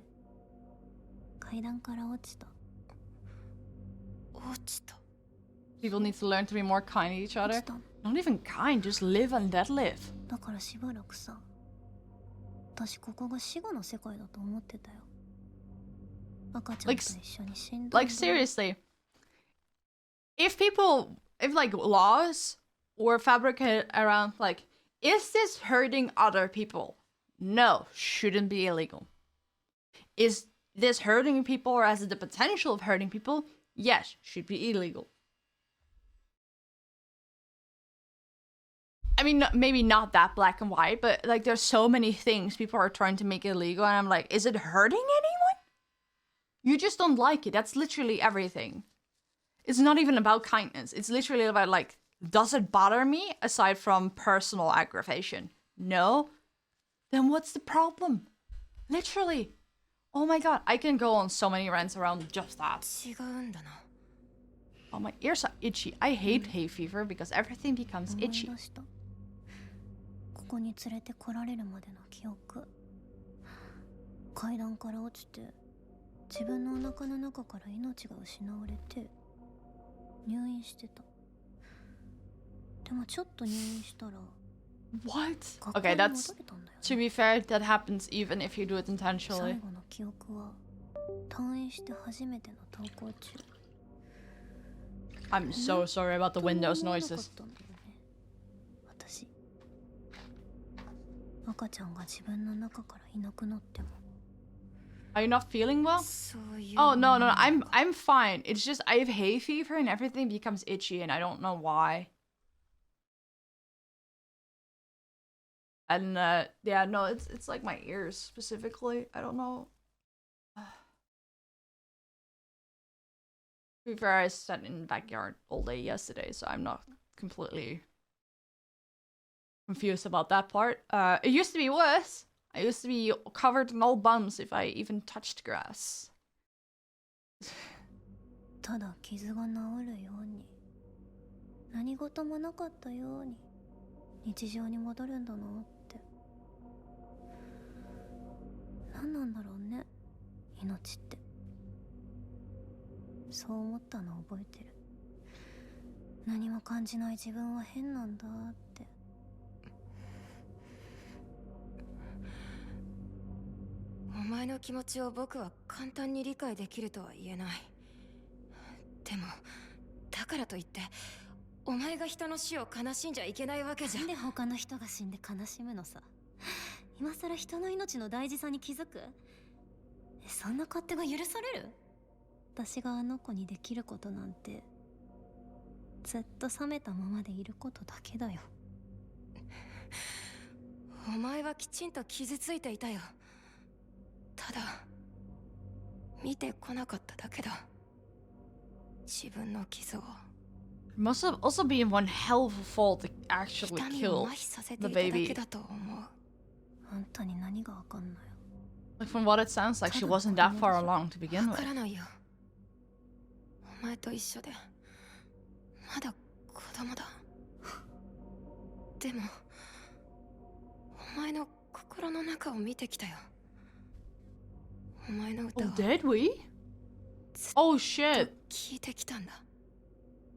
階段から落ちた。落ちた。 People need to learn to be more kind to each other. Not even kind, just live and let live. だからしばらくさ、私ここが死後の世界だと思ってたよ。赤ちゃんと一緒に死んだ。Like seriously, if like laws were fabricated around like, is this hurting other people? No, shouldn't be illegal. Is this hurting people or has it the potential of hurting people? Yes, should be illegal. I mean, maybe not that black and white, but like there's so many things people are trying to make illegal, and I'm like, is it hurting anyone? You just don't like it. That's literally everything. It's not even about kindness. It's literally about like, does it bother me aside from personal aggravation? No? Then what's the problem? Literally. Oh my god, I can go on so many rants around just that. 違うんだな。 Oh, my ears are itchy. I hate hay fever because everything becomes itchy. 思い出した。ここに連れてこられるまでの記憶。階段から落ちて自分のお腹の中から命が失われて入院してた。でもちょっと入院したら What? Okay, that's... To be fair, that happens even if you do it intentionally. 最後の記憶は退院して初めての登校中。 I'm so sorry about the windows noises. 私、赤ちゃんが自分の中からいなくなっても。 Are you not feeling well? そういう。 Oh, no, I'm fine. It's just I have hay fever and everything becomes itchy and I don't know why. And yeah, no, it's like my ears specifically. I don't know. To be fair, I sat in the backyard all day yesterday, so I'm not completely confused about that part. It used to be worse. I used to be covered in old bumps if I even touched grass. ただ傷が治るように、何事もなかったように日常に戻るんだなって。何なんだろうね、命って。そう思ったのを覚えてる。何も感じない自分は変なんだって。お前の気持ちを僕は簡単に理解できるとは言えない。でもだからといってお前が人の死を悲しんじゃいけないわけじゃ。なんで他の人が死んで悲しむのさ。今さら人の命の大事さに気づく？そんな勝手が許される？私があの子にできることなんてずっと冷めたままでいることだけだよ。お前はきちんと傷ついていたよ。ただ見てこなかっただけだ。自分の傷を。 Must have also been one hell of a fall to actually 痛みを kill 麻痺させて the いただ baby. けだと思う。あんたに何がわかんのよ。 Like from what it sounds like, she wasn't that far along to begin わ with. からないよ。お前と一緒でまだ子供だ。でもお前の心の中を見てきたよ。お前の歌 Oh, を did we? Oh shit. 聞いてきたんだ。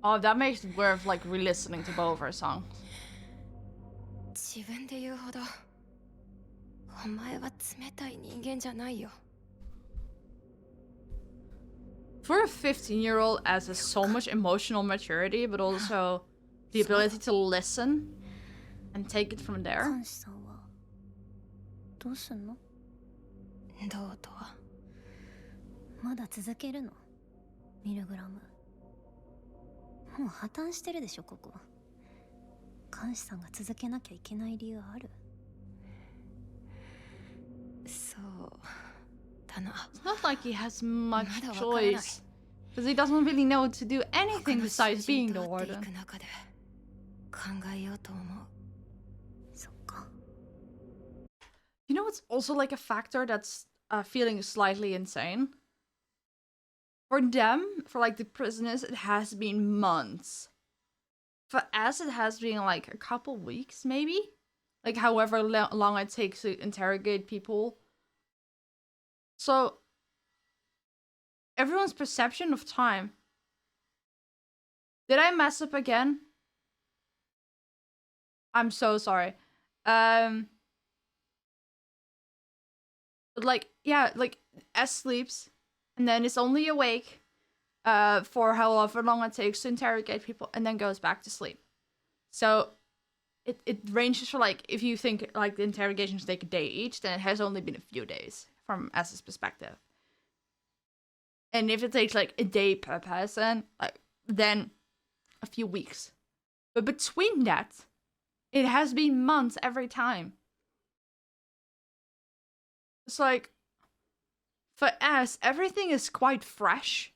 Oh, that makes it worth like re-listening to both of our songs. 自分で言うほどお前は冷たい人間じゃないよ。 For a 15-year-old, as has so much emotional maturity, but also the ability to listen and take it from there. 監視さんはどうすんの？どうとは。まだ続けるの？ミルグラム。もう破綻してるでしょここ。監視さんが続けなきゃいけない理由ある？そうだな。 It's not like he has much まだわからない。 choice, because he doesn't really know to do 他 anything の besides 囚人 being と the 会ってい warden. く中で考えようと思う。そっか。 You know, it's also like a factor that's feeling slightly insane. For them, for like the prisoners, it has been months. For us, it has been like a couple weeks, maybe? Like however long it takes to interrogate people. So, everyone's perception of time. Did I mess up again? I'm so sorry. But like, yeah, like S sleeps and then is only awake for however long it takes to interrogate people and then goes back to sleep. So it ranges for like, if you think like the interrogations take a day each, then it has only been a few days from S's perspective. And if it takes like a day per person, like then a few weeks. But between that, it has been months every time. It's like, for us, everything is quite fresh.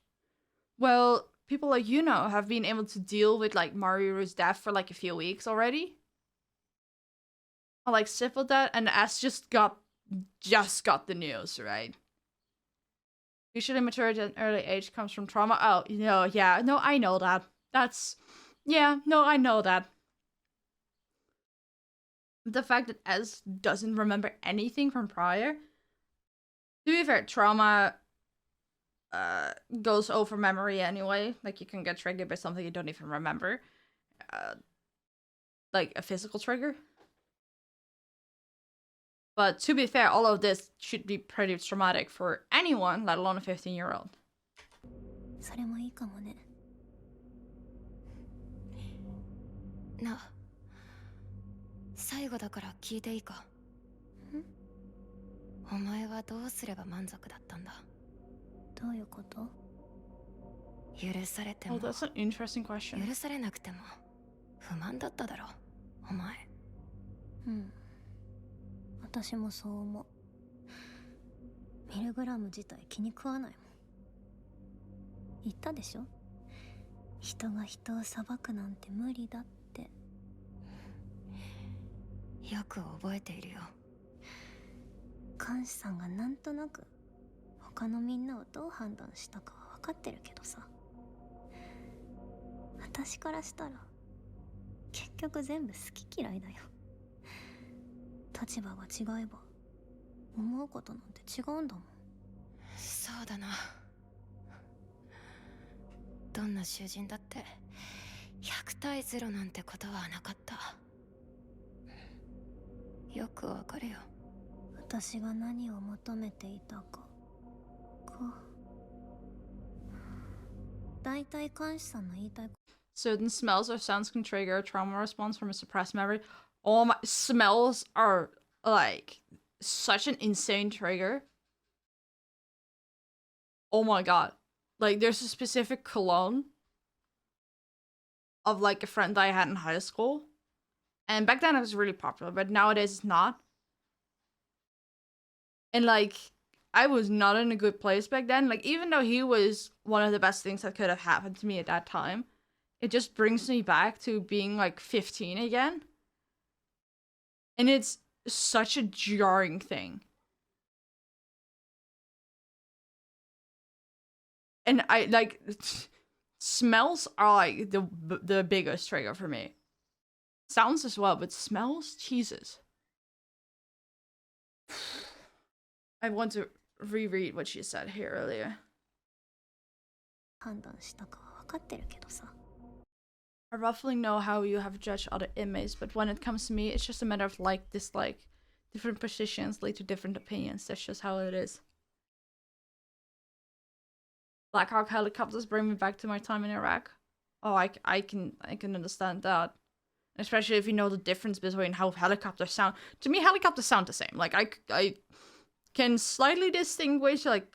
Well, people like Yuno have been able to deal with like Mariuru's death for like a few weeks already. Or like sit with that, and us just got the news, right? Usually maturity at an early age comes from trauma. Oh, yeah, no, I know that. I know that. The fact that Ez doesn't remember anything from prior. To be fair, trauma goes over memory anyway. Like, you can get triggered by something you don't even remember. Like a physical trigger. But to be fair, all of this should be pretty traumatic for anyone, let alone a 15-year-old. それもいいかもね。なあ、最後だから聞いていいか？お前はどうすれば満足だったんだ？どういうこと？許されて Oh, も that's an interesting question. 許されなくても不満だっただろ、お前。うん。私もそう思う。ミルグラム自体気に食わないもん。言ったでしょ？人が人を裁くなんて無理だって。よく覚えているよ。監視さんがなんとなく他のみんなをどう判断したかは分かってるけどさ、私からしたら結局全部好き嫌いだよ。立場が違えば思うことなんて違うんだもん。そうだな。どんな囚人だって100対0なんてことはなかった。よくわかるよ。私が何を求めていたか。だいたい監視さんの言いたい。 Certain smells or sounds can trigger a trauma response from a suppressed memory. Oh my, smells are like such an insane trigger. Oh my god. like there's a specific cologne of like a friend that I had in high school. And back then it was really popular, but nowadays it's not. And like I was not in a good place back then. Like even though he was one of the best things that could have happened to me at that time, it just brings me back to being like 15 again. And it's such a jarring thing. And I like smells are like the biggest trigger for me. Sounds as well, but smells, Jesus. I want to reread what she said here earlier. 判断したかは分かってるけどさ。 I roughly know how you have judged other inmates, but when it comes to me, it's just a matter of like, dislike. Different positions lead to different opinions. That's just how it is. Black Hawk helicopters bring me back to my time in Iraq. Oh, I can understand that. Especially if you know the difference between how helicopters sound. To me, helicopters sound the same. Like, I can slightly distinguish, like,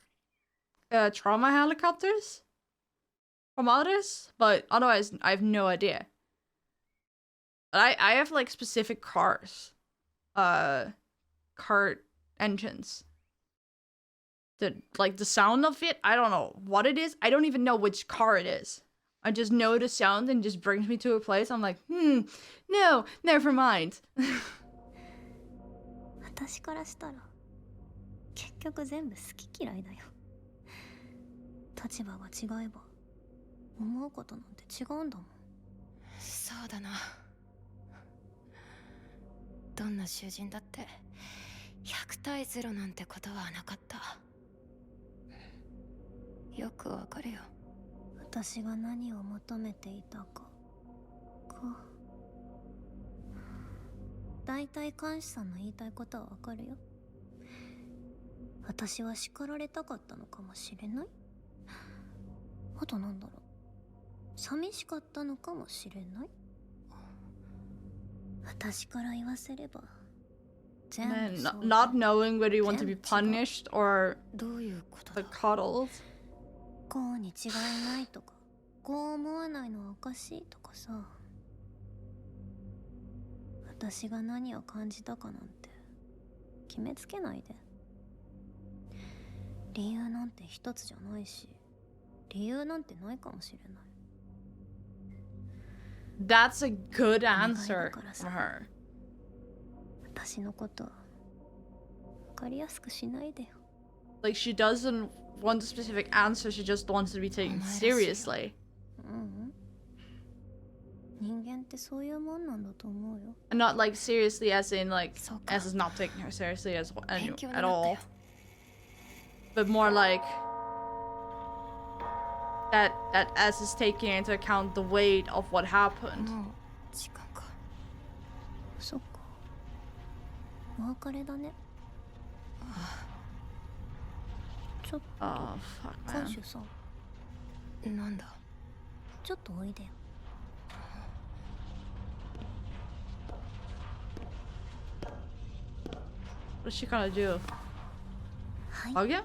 trauma helicopters from others, but otherwise, I have no idea. But I have, like, specific cars. Car engines. The sound of it, I don't know what it is. I don't even know which car it is. I just know the sound and just brings me to a place. I'm like, no, never mind. 私からしたら結局全部好き嫌いだよ。立場が違えば思うことなんて違うんだもん。そうだな。どんな囚人だって100対0なんてことはなかった。よくわかるよ。私が何を求めていたか。だいたい監視さんの言いたいことはわかるよ。私は叱られたかったのかもしれない。あとなんだろう。寂しかったのかもしれない。私から言わせれば。And then not knowing whether you want to be punished or どういうことだ。 coddled. こうに違いないとか、こう思わないのはおかしいとかさ。私が何を感じたかなんて決めつけないで。理由なんて一つじゃないし、理由なんてないかもしれない。That's a good answer from her. 私のこと分かりやすくしないでよ。Like she doesn't want a specific answer, she just wants to be taken seriously. 人間ってそういうもんなんだと思うよ。And not like seriously as in like as is not taking her seriously as at all. But more like that as is taking into account the weight of what happened. 時間か。そっか。お別れだね。ちょっと、 Oh fuck 看 man. 守さなん、んだ。ちょっとおいでよ。What is she gonna do? はい。 Hug him?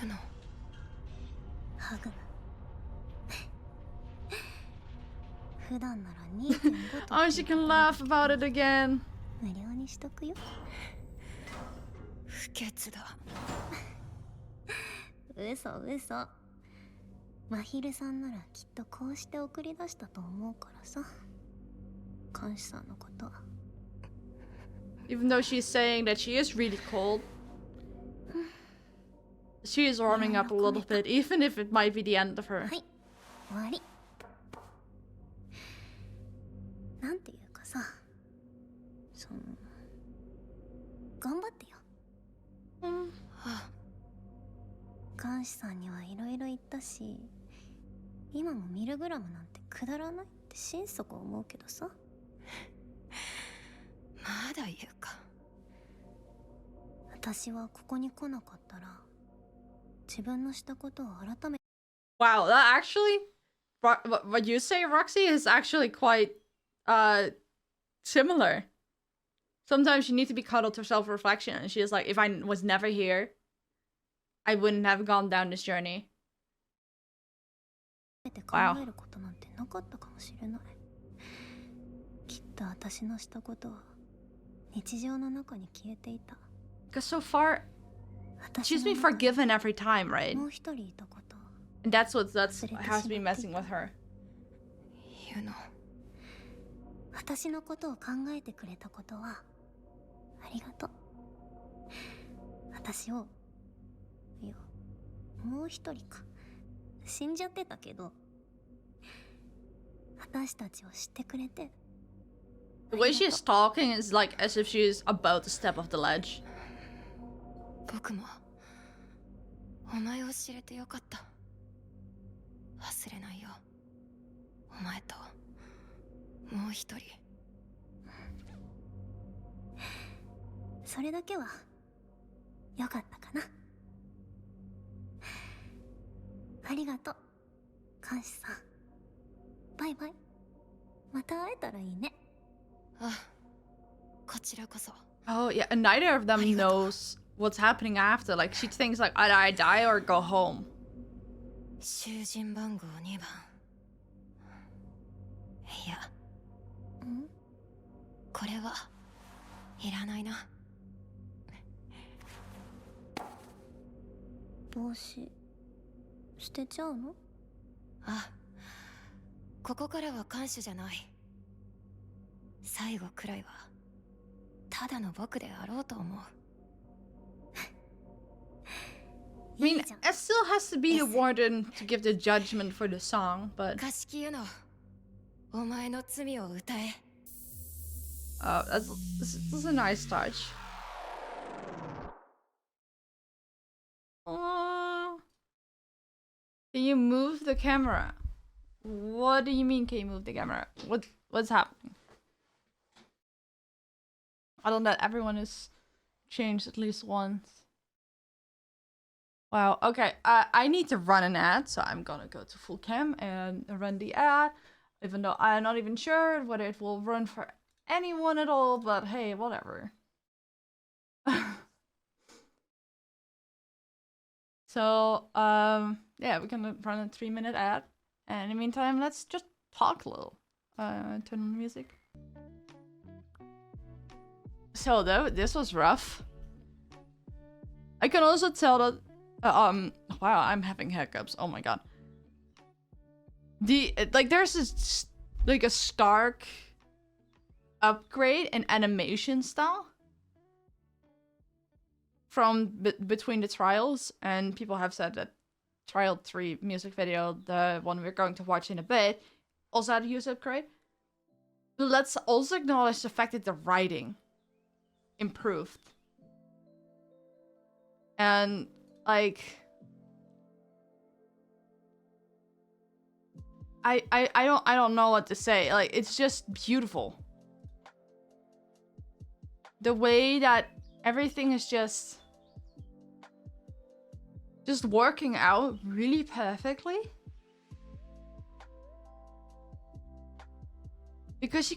ユノ。ハグ。普段なら 2.5 と Oh, she can laugh about it again. 無料にしとくよ。不潔だ。嘘嘘。真昼さんならきっとこうして送り出したと思うからさ。監視さんのこと。 Even though she's saying that she is really cold, she is warming up a little bit, even if it might be the end of her. はい、終わり。なんていうかさ、頑張ってよ。監視さんにはいろいろ言ったし、今もミルグラムなんてくだらないって心底思うけどさ。まだ言うか。私はここに来なかったら、自分のしたことを改め。 Wow, that actually, what you say, Roxy, is actually quite similar. Sometimes you need to be cuddled to self-reflection, and she is like, if I was never here, I wouldn't have gone down this journey. て考えることなんてなかったかもしれない。きっと私のしたことは日常の中に消えていた。 Because so far, 私 she's の been 中に forgiven every time, right? もう一人いたこと。 And that's has been messing with her. Yuno. 私のことを考えてくれたことはありがとう。私を、いや、もう一人か。死んじゃってたけど、私たちを知ってくれて。 The way she's talking is like as if she's about to step off the ledge. 僕もお前を知れてよかった。忘れないよ。お前ともう一人。それだけはよかったかな。ありがとう、監視さん。バイバイ。また会えたらいいね。あ、こちらこそ。 Oh yeah, and neither of them knows what's happening after. Like she thinks like either I die or go home. 囚人番号2番。いや、これはいらないな。帽子捨てちゃうの？あ、ここからは看守じゃない。最後くらいはただの僕であろうと思う。I mean, it still has to be the warden to give the judgment for the song, but 貸し切るの。お前の罪を歌え。this is a nice touch. Can you move the camera? What do you mean, can you move the camera? What's happening? I don't know, everyone is changed at least once. Wow, okay, I need to run an ad, so I'm gonna go to full cam and run the ad, even though I'm not even sure whether it will run for anyone at all, but hey, whatever. So, yeah, we're gonna run a 3-minute ad, and in the meantime, let's just talk a little. Turn on the music. So, this was rough. I can also tell that, wow, I'm having hiccups, oh my god. There's this, like, a stark upgrade in animation style from between the trials, and people have said that Trial 3 music video, the one we're going to watch in a bit, also had a huge upgrade. But let's also acknowledge the fact that the writing improved. And like I don't know what to say. Like, it's just beautiful. The way that everything is just working out really perfectly. Because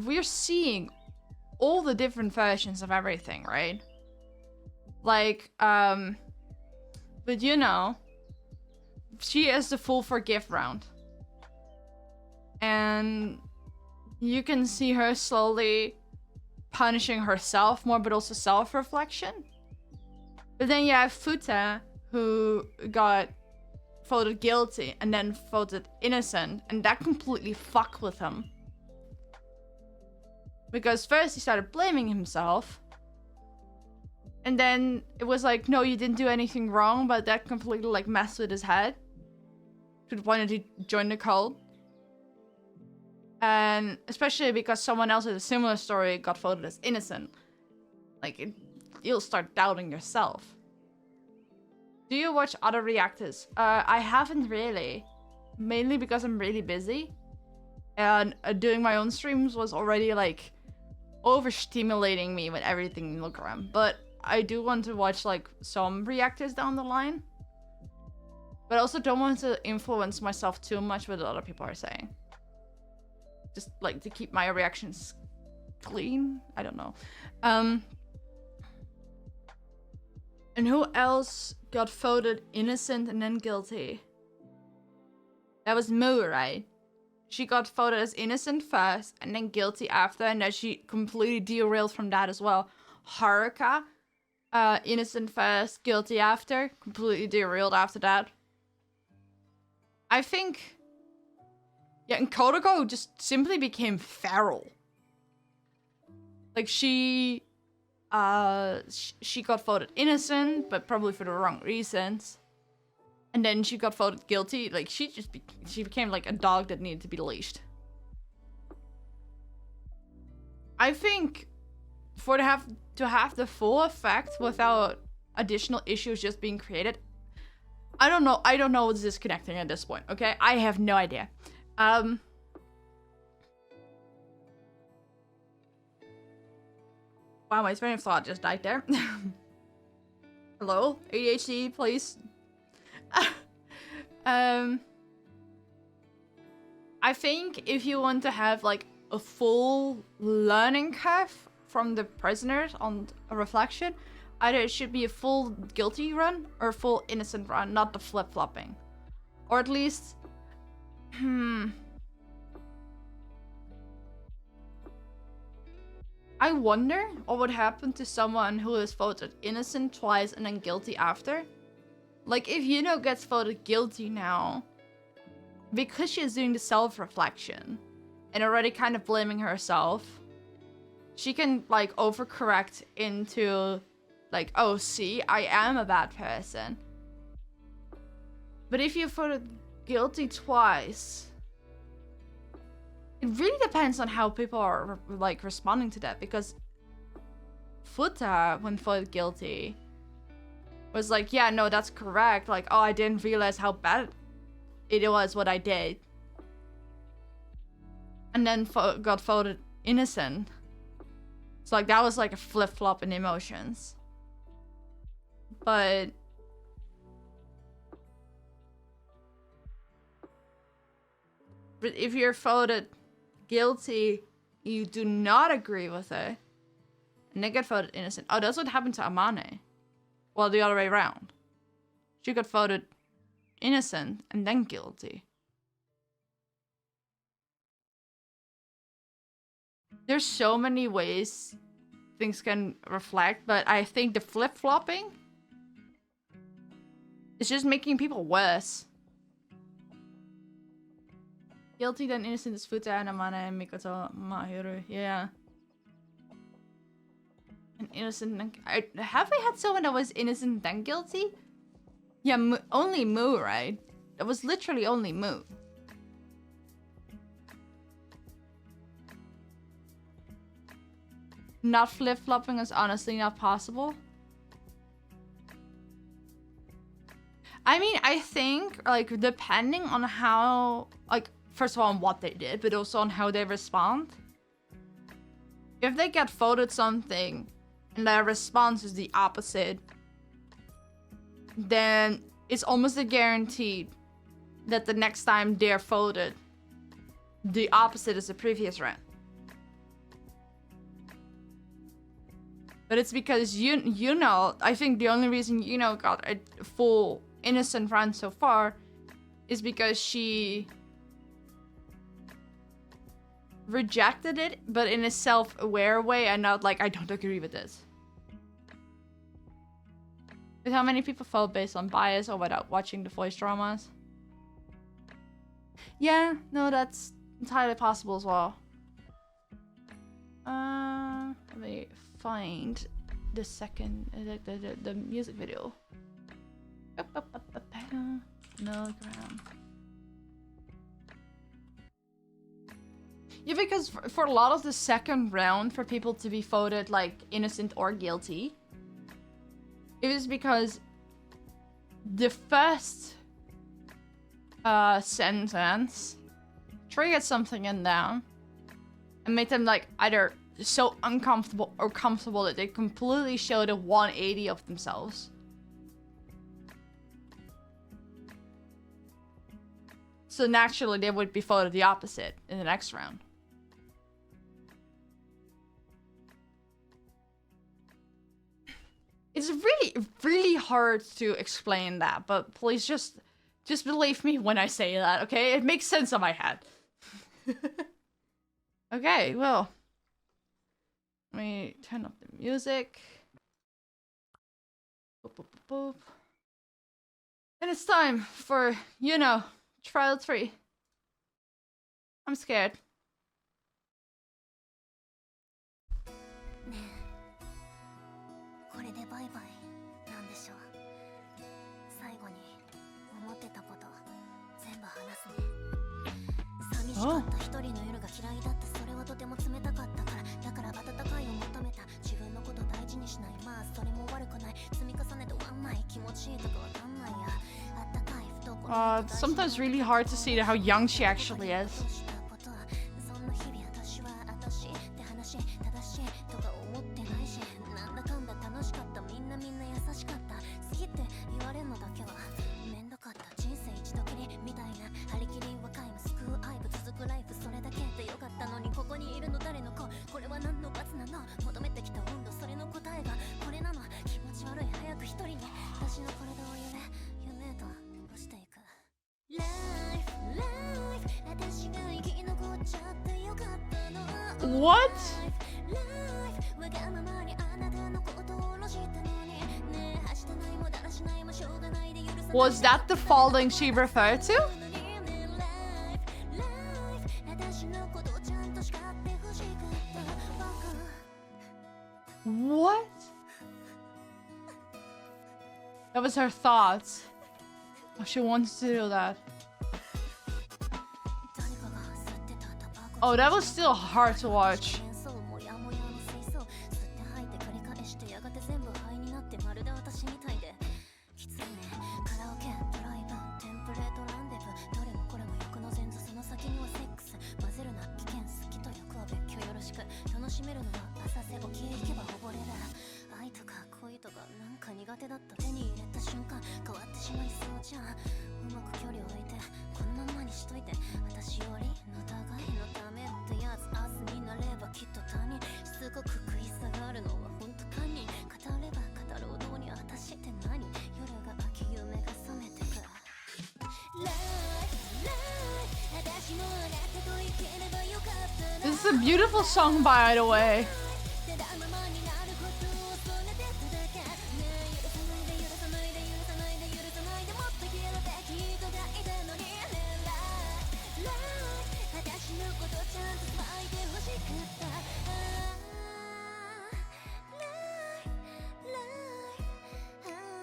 we're seeing all the different versions of everything, right? Like, but you know, she has the full forgive round. And you can see her slowly punishing herself more, but also self-reflection. But then you have Futa, who got voted guilty and then voted innocent, and that completely fucked with him. Because first he started blaming himself, and then it was like, no, you didn't do anything wrong, but that completely like messed with his head to the point that he joined the cult. And especially because someone else with a similar story got voted as innocent. Like, you'll start doubting yourself. Do you watch other reactors? I haven't really. Mainly because I'm really busy. And doing my own streams was already, like, overstimulating me with everything in MILGRAM. But I do want to watch, like, some reactors down the line. But I also don't want to influence myself too much with what other people are saying. Just, like, to keep my reactions clean. I don't know. And who else got voted innocent and then guilty? That was Moo, right? She got voted as innocent first and then guilty after, and then she completely derailed from that as well. Haruka, innocent first, guilty after, completely derailed after that. I think, yeah, and Kodako just simply became feral. Like she got voted innocent, but probably for the wrong reasons. And then she got voted guilty. Like she became like a dog that needed to be leashed. I think for to have the full effect without additional issues just being created, I don't know what's disconnecting at this point. Okay, I have no idea. Wow, my train of thought just died there. Hello, ADHD, please. I think if you want to have like a full learning curve from the prisoners on a reflection, either it should be a full guilty run or a full innocent run, not the flip-flopping. Or at least I wonder what would happen to someone who is voted innocent twice and then guilty after. Like, if Yuno gets voted guilty now, because she's doing the self-reflection and already kind of blaming herself, she can, like, overcorrect into, like, oh, see, I am a bad person. But if you voted guilty twice, it really depends on how people are, like, responding to that, because Futa, when voted guilty, was like, yeah, no, that's correct. Like, oh, I didn't realize how bad it was what I did. And then got voted innocent. So, like, that was like a flip-flop in emotions. But if you're voted guilty, you do not agree with it, and then get voted innocent. Oh, that's what happened to Amane. Well, the other way around. She got voted innocent and then guilty. There's so many ways things can reflect, but I think the flip-flopping is just making people worse. Guilty then innocent is Futa and Amane and Mikoto Mahiru. Yeah. And innocent. Have we had someone that was innocent then guilty? Yeah, only Moo, right? It was literally only Moo. Not flip-flopping is honestly not possible. I mean, I think, like, depending on how, like, first of all, on what they did, but also on how they respond. If they get voted something and their response is the opposite, then it's almost a guarantee that the next time they're voted, the opposite is the previous round. But it's because you know, I think the only reason Yuno got a full innocent run so far is because she rejected it, but in a self-aware way and not like, I don't agree with this. With how many people vote based on bias or without watching the voice dramas? Yeah, no, that's entirely possible as well. Let me find the second, the music video. MILGRAM. Yeah, because for a lot of the second round, for people to be voted like innocent or guilty, it was because the first sentence triggered something in them and made them like either so uncomfortable or comfortable that they completely showed a 180 of themselves. So naturally they would be voted the opposite in the next round. It's really hard to explain that, but please just believe me when I say that, okay? It makes sense in my head. Okay, well. Let me turn up the music. Boop, boop, boop, boop. And it's time for, Yuno Trial 3. I'm scared. ねえ、これでバイバイなんでしょう。最後に思ってたこと全部話すね。寂しかった一人の夜が嫌いだった。それはとても冷たかったから。だから温かいを求めた。自分のこと大事にしない。まあそれも悪くない。積み重ねて終わんない。気持ちいいとかわかんないや。あったかい懐。It's sometimes really hard to see how young she actually is. そんな日々私は私って話正しいとか思ってないし、なんだかんだ楽しかった。みんな優しかった。好きって言われるのだけはめんどかった。人生一度きりみたいな張り切り若いも救う愛部続くライフ。それだけでよかったのに、ここにいるの誰の子。これは何の罰なの。求めてきた温度、それの答えがこれなの。気持ち悪い早く一人に私の体を夢と押していく。Life 私が生き残っちゃってよかったの。 What? Life わがままにあなたのことを下ろしたのにねえ、はしたないもだらしないもしょうがないで許さない。 Was that the falling she referred to? 私のことをちゃんと叱ってほしかった。 What? That was her thoughts. Oh, she wants to do that. Oh, that was still hard to watch. This is a beautiful song, by the way.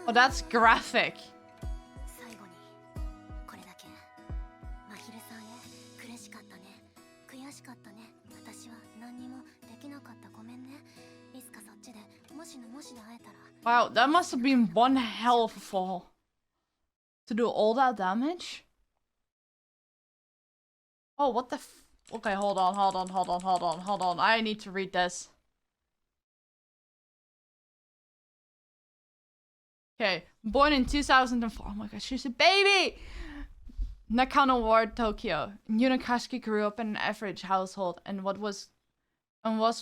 Oh, that's graphic. 最後にこれだけ。まひるさんへ苦しかったね。悔しかったね。私は何にもできなかった。ごめんね。いつかそっちでもしのもしで会えたら。 Wow, that must have been one hell of a fall. To do all that damage? Oh, what the f- Okay, hold on. I need to read this. Okay, born in 2004. Oh my god, she's a baby! Nakano Ward, Tokyo. Yunakashi grew up in an average household and was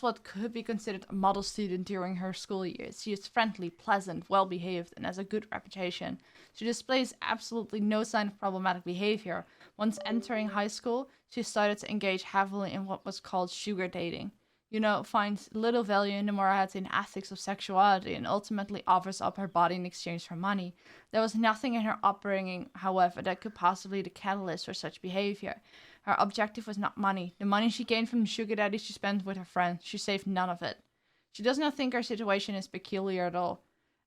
what could be considered a model student during her school years. She is friendly, pleasant, well-behaved, and has a good reputation. She displays absolutely no sign of problematic behavior. Once entering high school, she started to engage heavily in what was called sugar dating. Yuno finds little value in the morality and ethics of sexuality and ultimately offers up her body in exchange for money. There was nothing in her upbringing, however, that could possibly be the catalyst for such behavior. Her objective was not money. The money she gained from the sugar daddy she spent with her friends. She saved none of it. She does not think her situation is peculiar at all,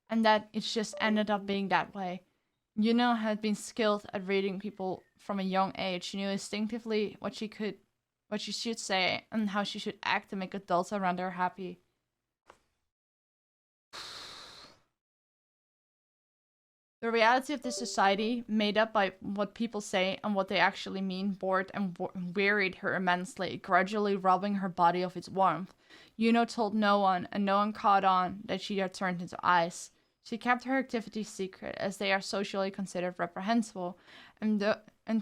and that it's just ended up being that way. Yuno had been skilled at reading people from a young age. She knew instinctively what she should say and how she should act to make adults around her happy. The reality of this society, made up by what people say and what they actually mean, bored and wearied her immensely, gradually robbing her body of its warmth. Yuno told no one, and no one caught on that she had turned into ice. She kept her activities secret, as they are socially considered reprehensible, and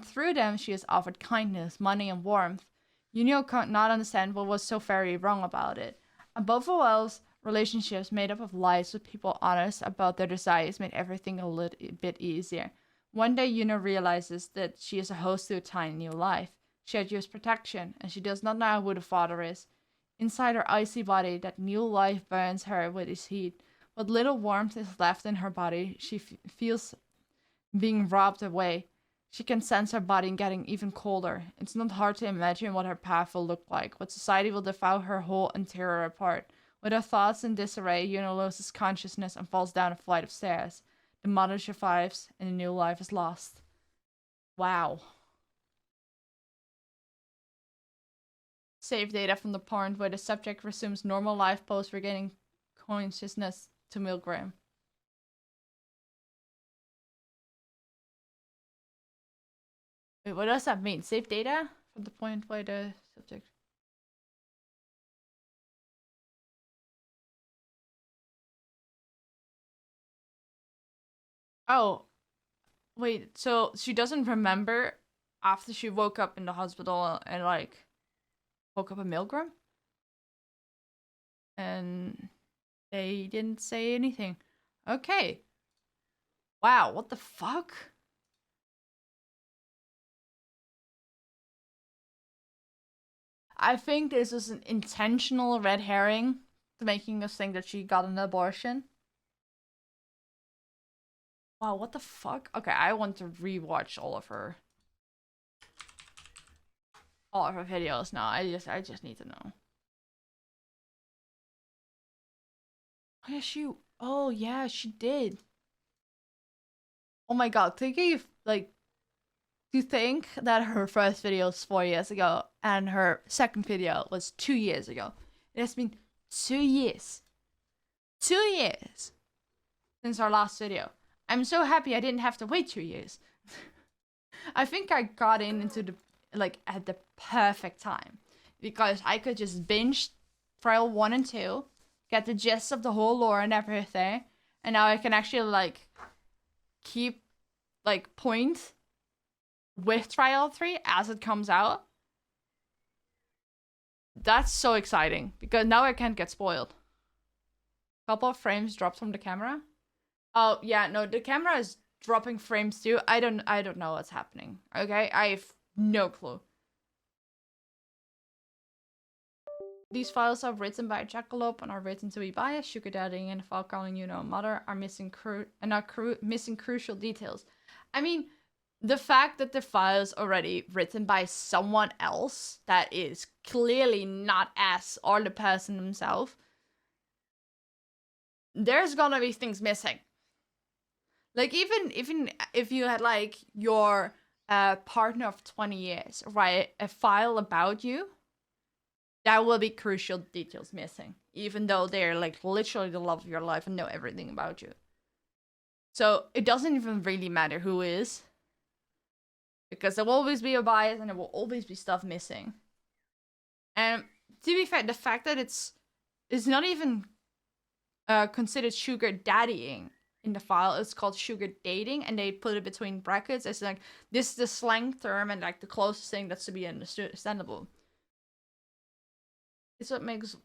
through them she is offered kindness, money, and warmth. Yuno could not understand what was so very wrong about it. Above all else, Relationships made up of lies with people honest about their desires made everything a little bit easier. One day, Yuno realizes that she is a host to a tiny new life. She had used protection, and she does not know who the father is. Inside her icy body, that new life burns her with its heat. What little warmth is left in her body, she feels being robbed away. She can sense her body getting even colder. It's not hard to imagine what her path will look like, what society will devour her whole interior apart. With her thoughts in disarray, Yuno loses consciousness and falls down a flight of stairs. The mother survives, and a new life is lost. Wow. Save data from the point where the subject resumes normal life post regaining consciousness to MILGRAM. Wait, what does that mean? Save data from the point where the subject... Oh, wait, so she doesn't remember after she woke up in the hospital and, like, woke up in MILGRAM? And they didn't say anything. Okay. Wow, what the fuck? I think this is an intentional red herring to making us think that she got an abortion. Wow, what the fuck? Okay, I want to rewatch all of her videos now. I just need to know. Oh yeah, she did. Oh my god, thinking like to think that her first video was 4 years ago and her second video was 2 years ago. It has been 2 years. 2 years since our last video. I'm so happy I didn't have to wait 2 years. I think I got into the like at the perfect time because I could just binge trial 1 and 2, get the gist of the whole lore and everything, and now I can actually like keep like point with trial 3 as it comes out. That's so exciting because now I can't get spoiled. Couple of frames dropped from the camera. Oh yeah, no, the camera is dropping frames too. I don't know what's happening. Okay, I have no clue. These files are written by Jackalope and are written to be biased. Sugar daddying and file calling Yuno mother are missing missing crucial details. I mean, the fact that the file's already written by someone else that is clearly not S or the person himself, there's gonna be things missing. Like even if you had like your partner of 20 years write a file about you, there will be crucial details missing, even though they're like literally the love of your life and know everything about you. So it doesn't even really matter who is, because there will always be a bias and there will always be stuff missing. And to be fair, the fact that it's not even considered sugar daddying in the file, it's called sugar dating, and they put it between brackets. It's like this is the slang term and like the closest thing that's to be understandable. It's what makes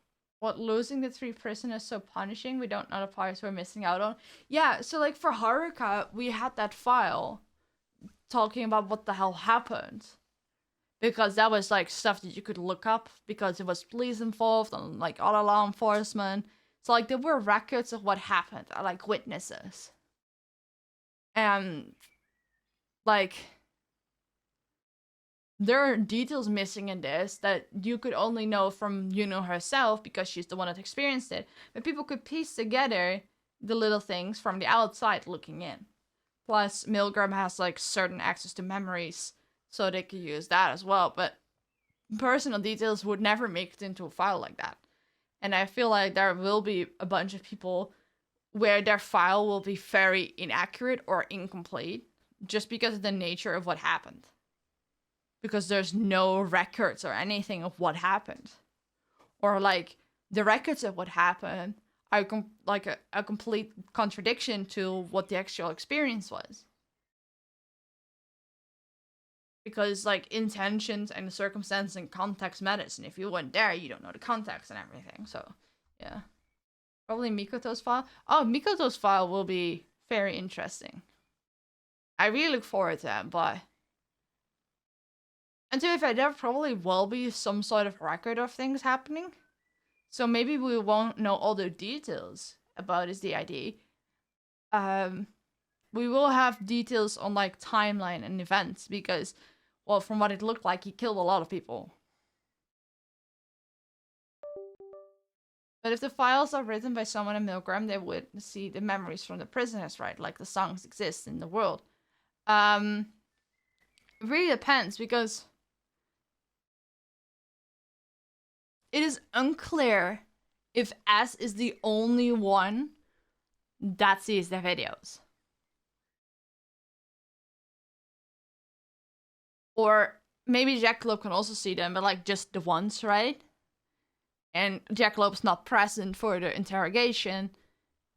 losing the 3 prisoners so punishing. We don't know the parts we're missing out on. Yeah, so like for Haruka, we had that file talking about what the hell happened, because that was like stuff that you could look up because it was police involved and like other law enforcement. So like there were records of what happened, like witnesses. And like there are details missing in this that you could only know from Yuno herself because she's the one that experienced it. But people could piece together the little things from the outside looking in. Plus, MILGRAM has like certain access to memories, so they could use that as well. But personal details would never make it into a file like that. And I feel like there will be a bunch of people where their file will be very inaccurate or incomplete just because of the nature of what happened. Because there's no records or anything of what happened. Or like the records of what happened are like a complete contradiction to what the actual experience was. Because like intentions and the circumstance and context matters, and if you weren't there, you don't know the context and everything. So yeah. Probably Mikoto's file. Oh, Mikoto's file will be very interesting. I really look forward to that, but... And to be fair, there probably will be some sort of record of things happening. So maybe we won't know all the details about his DID. We will have details on like timeline and events because, well, from what it looked like, he killed a lot of people. But if the files are written by someone in MILGRAM, they would see the memories from the prisoners, right? Like the songs exist in the world. It really depends because it is unclear if S is the only one that sees the videos. Or maybe Jackalope can also see them, but like just the ones, right? And Jackalope's not present for the interrogation,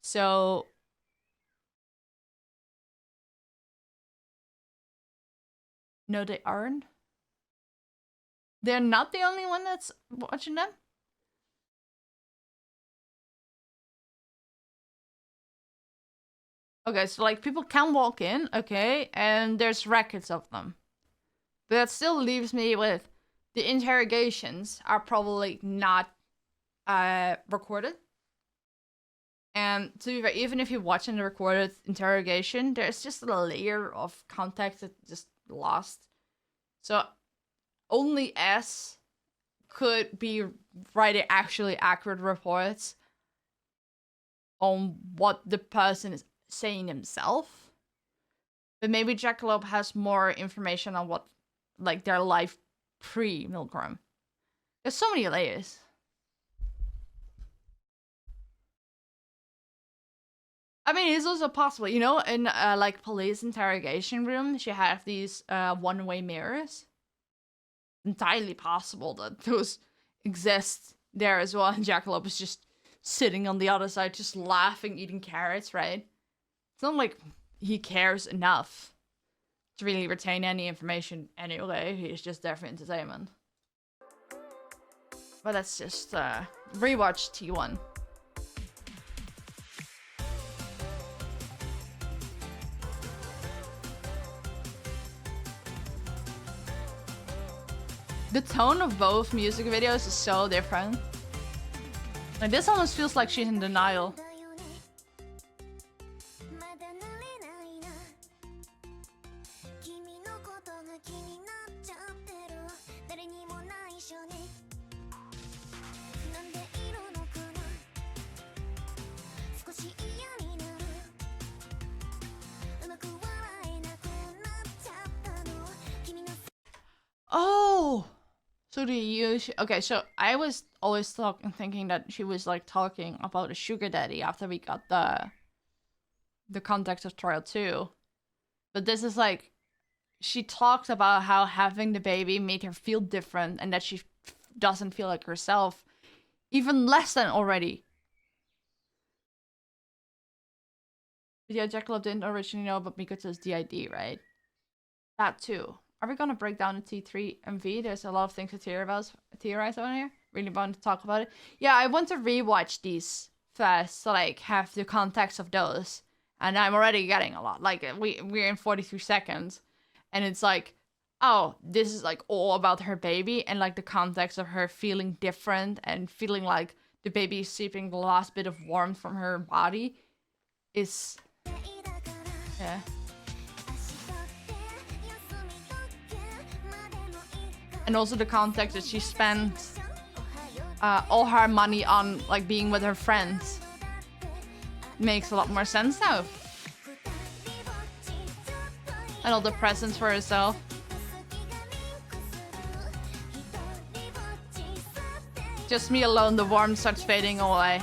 so... No, they aren't. They're not the only one that's watching them? Okay, so like people can walk in, okay, and there's records of them. But that still leaves me with the interrogations are probably not recorded. And to be fair, even if you're watching the recorded interrogation, there's just a layer of context that just lost. So only S could be writing actually accurate reports on what the person is saying himself. But maybe Jackalope has more information on what, like, their life pre-MILGRAM. There's so many layers. I mean, it's also possible, you know, in like police interrogation room, she have these one-way mirrors. Entirely possible that those exist there as well, and Jackalope is just sitting on the other side, just laughing, eating carrots, right? It's not like he cares enough to really retain any information anyway. He's just there for entertainment. But that's just rewatch T1. The tone of both music videos is so different. Like, this almost feels like she's in denial. Oh! So do you... Okay, so I was always thinking that she was like talking about a sugar daddy after we got the context of Trial 2. But this is like... She talks about how having the baby made her feel different and that she doesn't feel like herself. Even less than already. But yeah, Jackalope didn't originally know about Mikoto's DID, right? That too. Are we gonna break down the T3 MV? There's a lot of things to theorize on here. Really want to talk about it. Yeah, I want to rewatch these first, so like have the context of those. And I'm already getting a lot. Like we're in 43 seconds, and it's like, oh, this is like all about her baby and like the context of her feeling different and feeling like the baby is seeping the last bit of warmth from her body is, yeah. And also the context that she spent all her money on like being with her friends makes a lot more sense now. And all the presents for herself. Just me alone, the warmth starts fading away.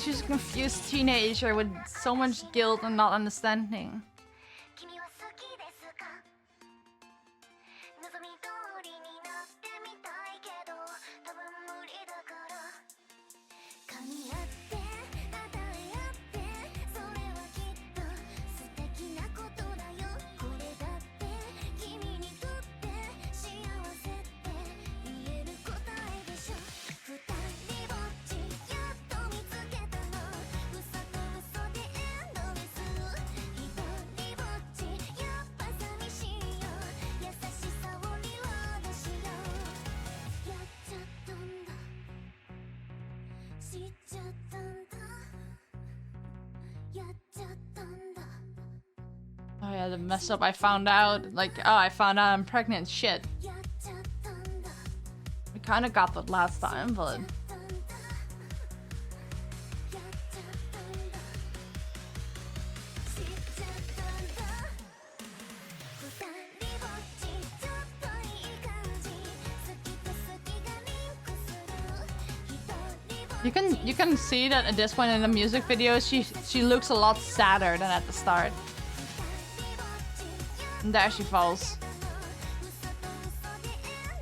She's a confused teenager with so much guilt and not understanding. Yeah, the mess up I found out. Like, oh, I found out I'm pregnant. Shit. We kind of got that last time, but... You can see that at this point in the music video, she looks a lot sadder than at the start. And there she falls.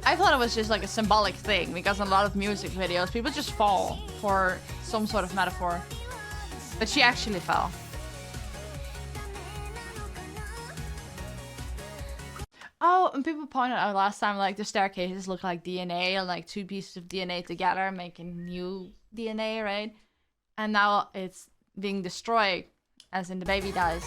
I thought it was just like a symbolic thing, because in a lot of music videos, people just fall for some sort of metaphor. But she actually fell. Oh, and people pointed out last time, like, the staircases look like DNA, and like two pieces of DNA together making new DNA, right? And now it's being destroyed, as in the baby dies.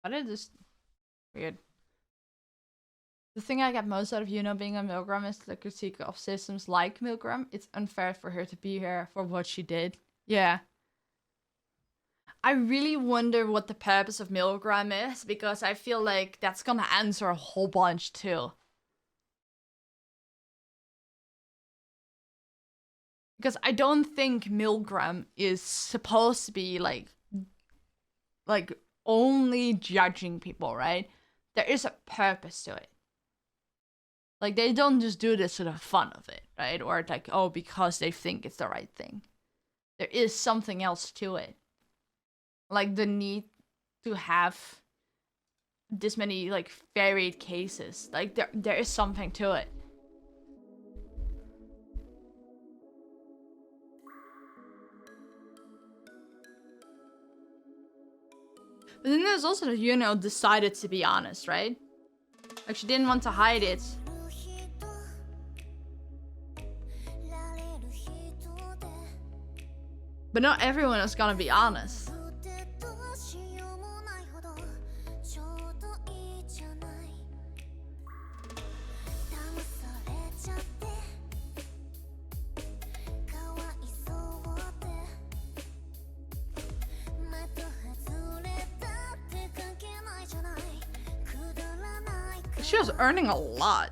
What is this? Weird. The thing I get most out of Yuno being on MILGRAM is the critique of systems like MILGRAM. It's unfair for her to be here for what she did. Yeah. I really wonder what the purpose of MILGRAM is, because I feel like that's gonna answer a whole bunch too. Because I don't think MILGRAM is supposed to be like only judging people, right? There is a purpose to it. Like, they don't just do this for the fun of it, right? Or like, oh, because they think it's the right thing. There is something else to it. Like the need to have this many like varied cases. Like there is something to it. But then there's also that Yuno decided to be honest, right? Like, she didn't want to hide it. But not everyone is gonna be honest. She was earning a lot.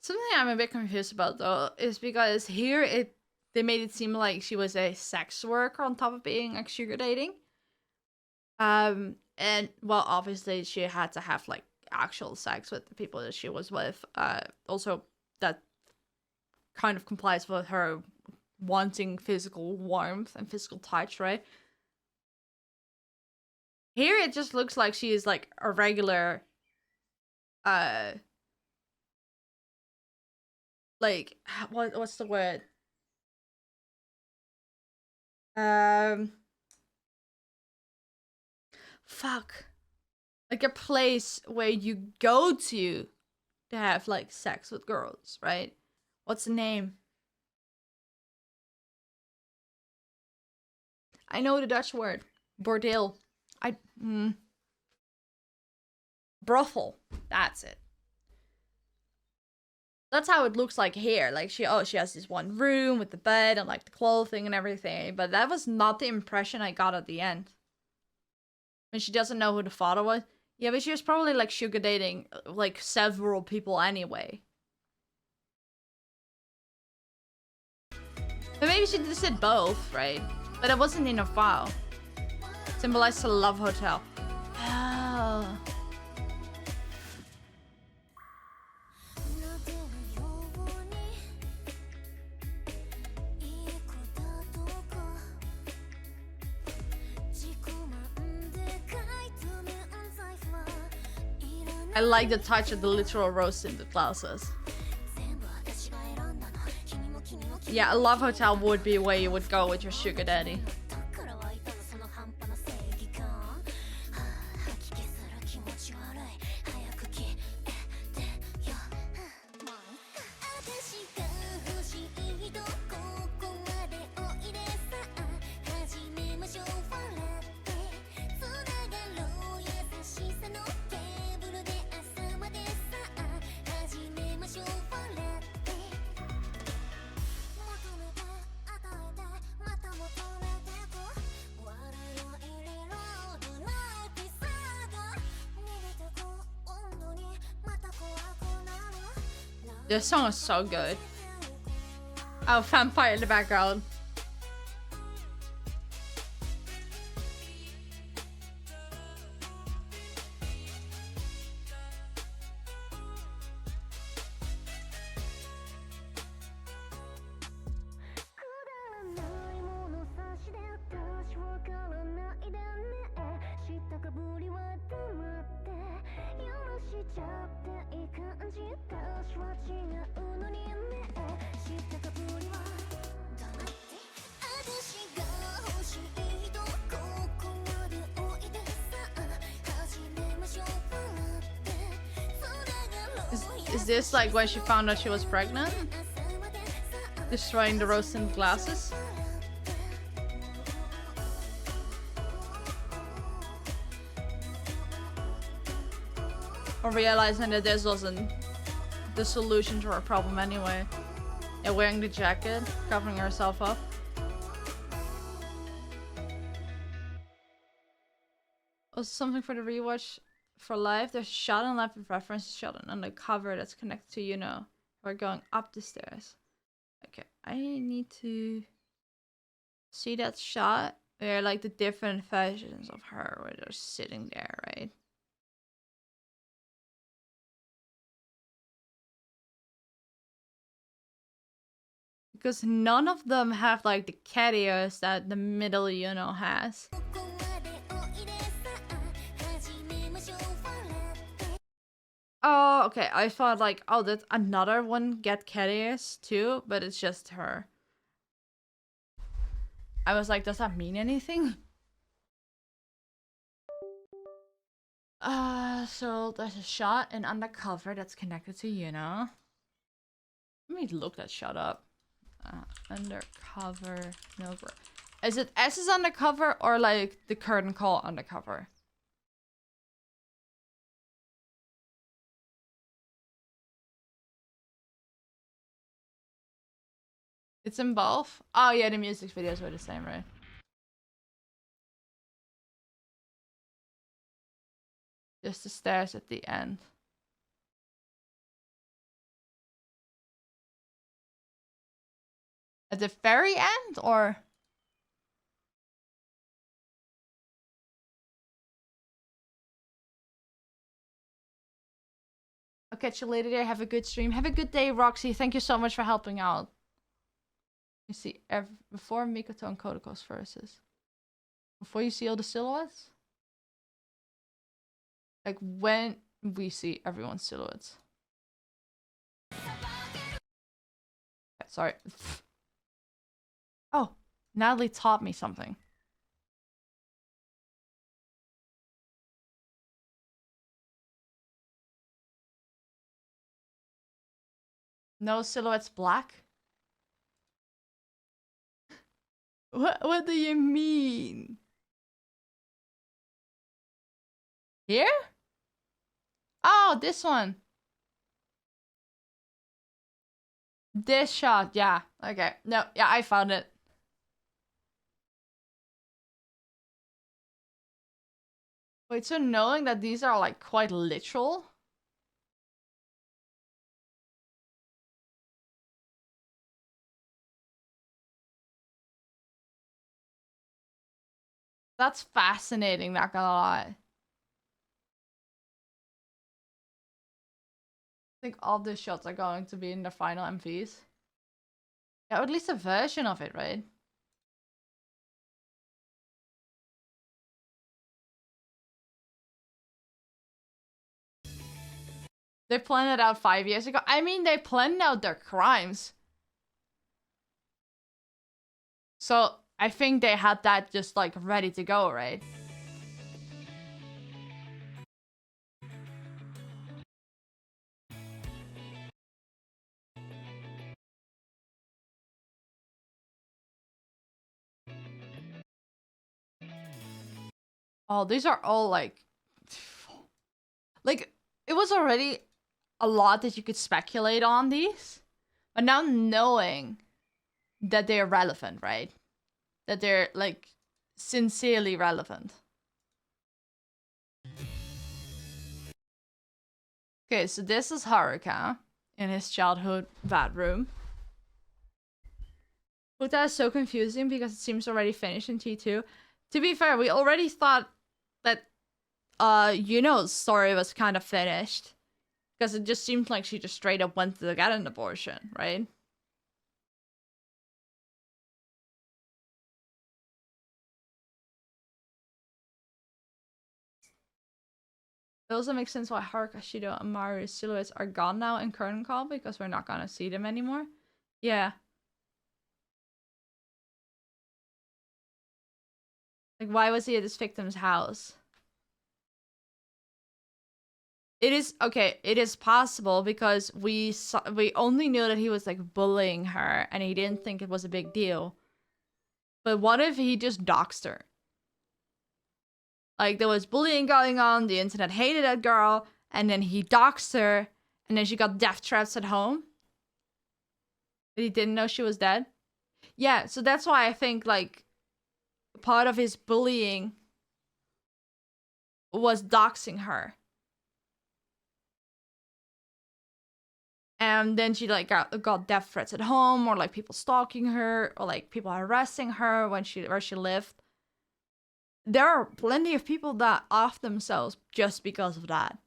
Something I'm a bit confused about though is because here they made it seem like she was a sex worker on top of being like sugar dating. And well, obviously she had to have like actual sex with the people that she was with. Also that kind of complies with her wanting physical warmth and physical touch, right? Here it just looks like she is like a regular like what's the word? Fuck. Like a place where you go to have like sex with girls, right? What's the name? I know the Dutch word. Bordeel. Brothel. That's it. That's how it looks like here. Like she has this one room with the bed and like the clothing and everything. But that was not the impression I got at the end. And she doesn't know who the father was. Yeah, but she was probably like sugar dating like several people anyway. But maybe she just did both, right? But it wasn't in her file. Symbolized a love hotel. Oh. I like the touch of the literal roast in the glasses. Yeah, a love hotel would be where you would go with your sugar daddy. This song is so good. Oh, vampire in the background. Is this like when she found out she was pregnant? Destroying the roasted glasses? Or realizing that this wasn't the solution to her problem anyway. And wearing the jacket, covering herself up. Also something for the rewatch for life. There's a shot on left with reference shot on the cover that's connected to Yuno. We're going up the stairs. Okay, I need to see that shot where like the different versions of her where they're sitting there, right? Because none of them have like the cat ears that the middle Yuno has. Oh, okay. I thought like, oh, did another one get cat ears too? But it's just her. I was like, does that mean anything? So there's a shot in undercover that's connected to Yuno. Let me look that shot up. Undercover MILGRAM. Is it S's undercover or like the curtain call undercover? It's in both? Oh yeah, the music videos were the same, right? Just the stairs at the end. At the very end, or? I'll catch you later there. Have a good stream. Have a good day, Roxy. Thank you so much for helping out. You see, before Mikoto and Kodoko's verses. Before you see all the silhouettes? Like when we see everyone's silhouettes. Sorry. Oh, Natalie taught me something. No silhouettes black? What do you mean? Here? Oh, this one. This shot, yeah. Okay. No, yeah, I found it. Wait, so knowing that these are like quite literal? That's fascinating, not gonna lie. I think all the shots are going to be in the final MVs. Yeah, or at least a version of it, right? They planned it out 5 years ago. I mean, they planned out their crimes. So I think they had that just like ready to go, right? Oh, these are all like it was already a lot that you could speculate on these, but now knowing that they're relevant, right? That they're like sincerely relevant. Okay, so this is Haruka in his childhood bedroom. Huta is so confusing because it seems already finished in T2. To be fair, we already thought that Yuno's story was kind of finished. Because it just seemed like she just straight up went to get an abortion, right? It also makes sense why Haruka, Shido, and Maru's silhouettes are gone now in current call because we're not gonna see them anymore. Yeah. Like, why was he at his victim's house? It is okay. It is possible because we only knew that he was like bullying her, and he didn't think it was a big deal. But what if he just doxed her? Like there was bullying going on. The internet hated that girl, and then he doxed her, and then she got death threats at home. But he didn't know she was dead. Yeah, so that's why I think like part of his bullying was doxing her. And then she like got death threats at home, or like people stalking her, or like people harassing her where she lived. There are plenty of people that off themselves just because of that.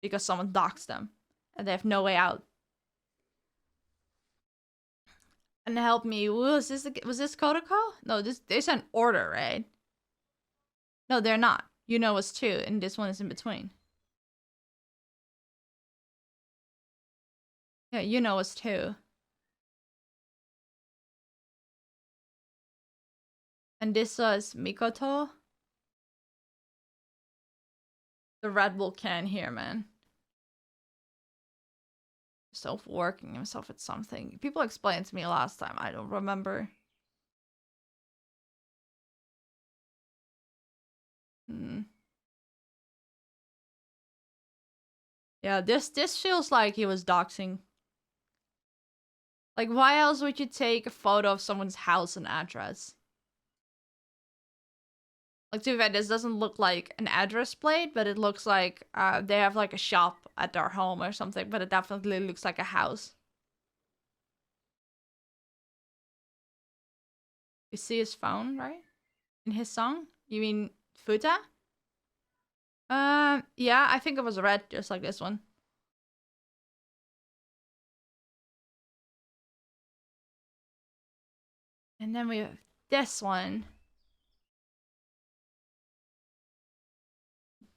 Because someone doxed them and they have no way out. And help me, was this protocol? No, this an order, right? No, they're not. Yuno was 2, and this one is in between. Yeah, Yuno was 2. And this was Mikoto. The Red Bull can here, man. Self-working himself at something. People explained to me last time. I don't remember. Yeah, this feels like he was doxing. Like, why else would you take a photo of someone's house and address? Like, to be fair, this doesn't look like an address plate, but it looks like they have like a shop at their home or something, but it definitely looks like a house. You see his phone, right? In his song? You mean Futa? Yeah, I think it was red, just like this one. And then we have this one.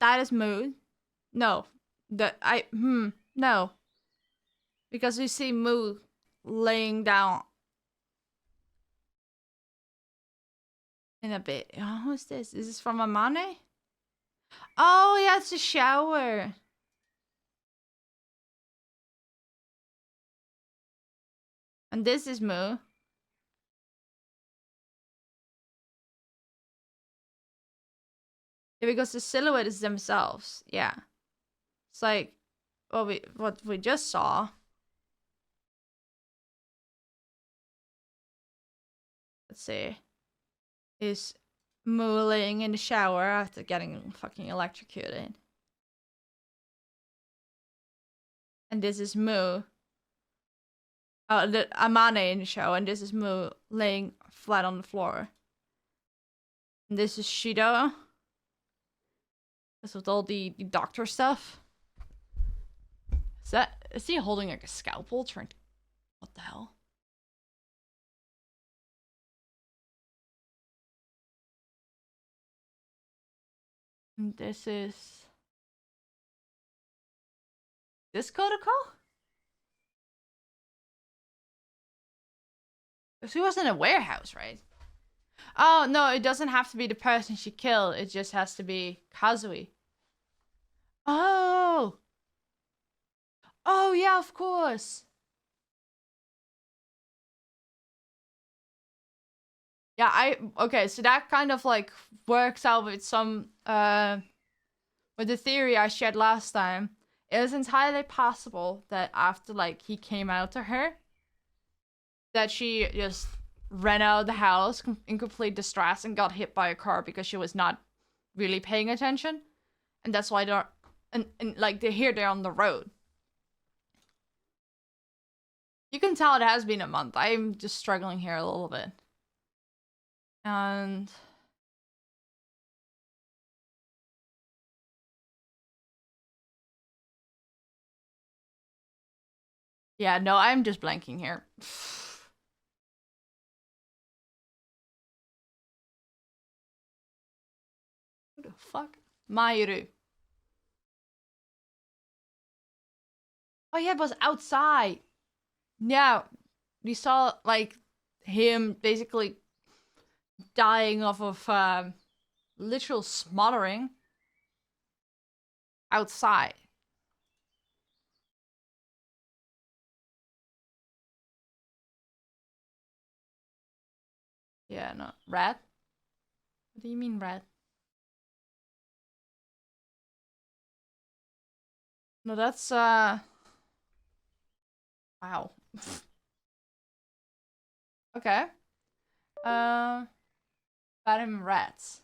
That is mood. No. No. Because we see Moo laying down in a bit. Oh, who's this? Is this from Amane? Oh, yeah, it's a shower. And this is Moo. Yeah, because the silhouette is themselves. Yeah. It's like what we just saw. Let's see. Is Moo laying in the shower after getting fucking electrocuted. And this is Moo. Oh, the Amane in the show, and this is Moo laying flat on the floor. And this is Shido. This with all the doctor stuff. Is he holding like a scalpel trying to... What the hell? And this is... This protocol? She was in a warehouse, right? Oh, no, it doesn't have to be the person she killed. It just has to be Kazui. Oh! Oh, yeah, of course. Yeah, okay, so that kind of like works out with some, with the theory I shared last time. It was entirely possible that after like he came out to her, that she just ran out of the house in complete distress and got hit by a car because she was not really paying attention. And that's why they're, and like they're on the road. You can tell it has been a month. I'm just struggling here a little bit. And yeah, no, I'm just blanking here. Who the fuck? Mayuru. Oh yeah, it was outside. Yeah, we saw like him basically dying off of literal smothering outside. Yeah, no. Red? What do you mean red? No, that's wow. Okay. Bottom rats.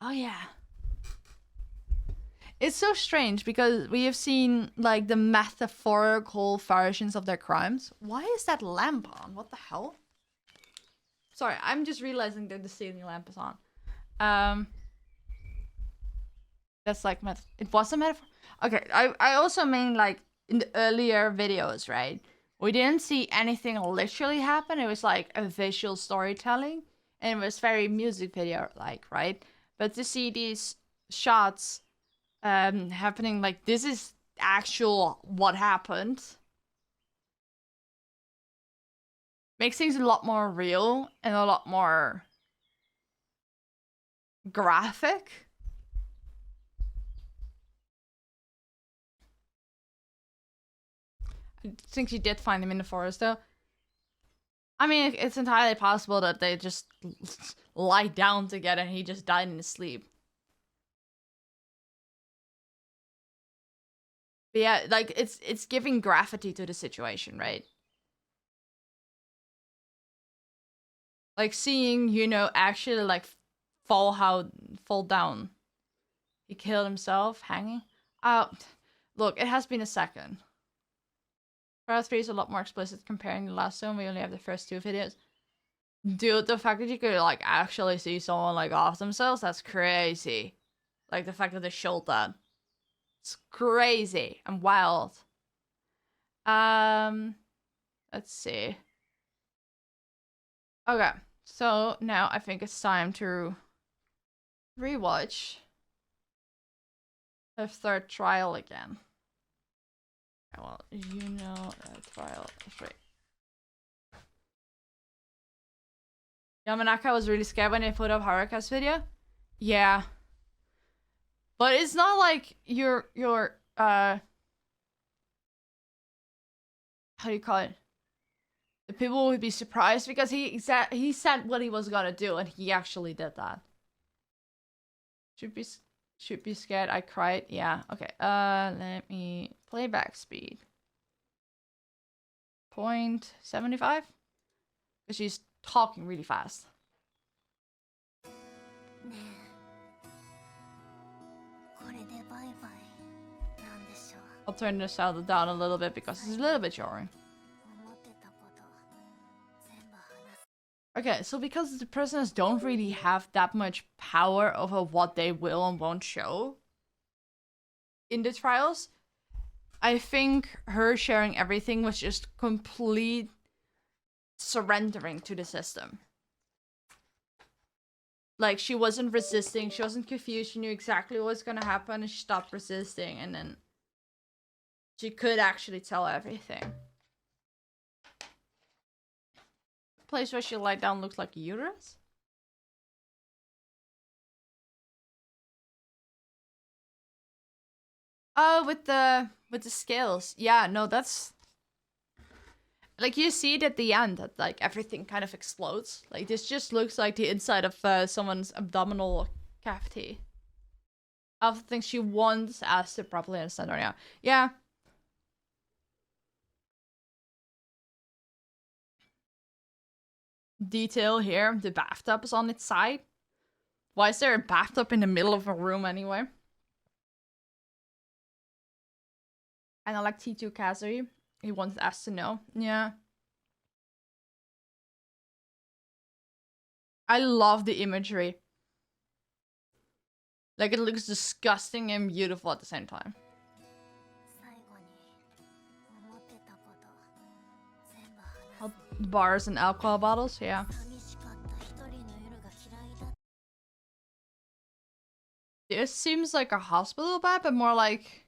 Oh yeah. It's so strange because we have seen like the metaphorical versions of their crimes. Why is that lamp on? What the hell? Sorry, I'm just realizing that the ceiling lamp is on. That's like it was a metaphor. Okay, I also mean like in the earlier videos, right? We didn't see anything literally happen. It was like a visual storytelling, and it was very music video like, right? But to see these shots happening like this is actual what happened makes things a lot more real and a lot more graphic. I think she did find him in the forest though. I mean, it's entirely possible that they just lie down together and he just died in his sleep. But yeah, like it's giving gravity to the situation, right? Like seeing, you know, actually like fall down. He killed himself hanging. Look, it has been a second. Part 3 is a lot more explicit comparing the last one. We only have the first 2 videos. Dude, the fact that you could like actually see someone like off themselves, that's crazy. Like the fact that they showed that. It's crazy and wild. Let's see. Okay, so now I think it's time to rewatch the third trial again. Well, Yuno Trial 3. Yamanaka was really scared when they put up Haruka's video. Yeah. But it's not like your how do you call it? The people would be surprised because he said what he was gonna do and he actually did that. Should be scared. I cried. Yeah. Okay. Let me playback speed. 0.75? Because she's talking really fast. I'll turn the sound down a little bit because it's a little bit jarring. Okay, so because the prisoners don't really have that much power over what they will and won't show in the trials, I think her sharing everything was just complete surrendering to the system. Like, she wasn't resisting, she wasn't confused, she knew exactly what was gonna happen, and she stopped resisting, and then She could actually tell everything. The place where she lied down looks like a uterus. Oh, with the scales. Yeah, no, that's like you see it at the end that like everything kind of explodes. Like this just looks like the inside of someone's abdominal cavity. Of the things she wants us to properly understand right now. Yeah. Detail here. The bathtub is on its side. Why is there a bathtub in the middle of a room anyway? And I like T2 Kazuri. He wanted us to know. Yeah. I love the imagery. Like, it looks disgusting and beautiful at the same time. Bars and alcohol bottles, yeah. This seems like a hospital bed, but more like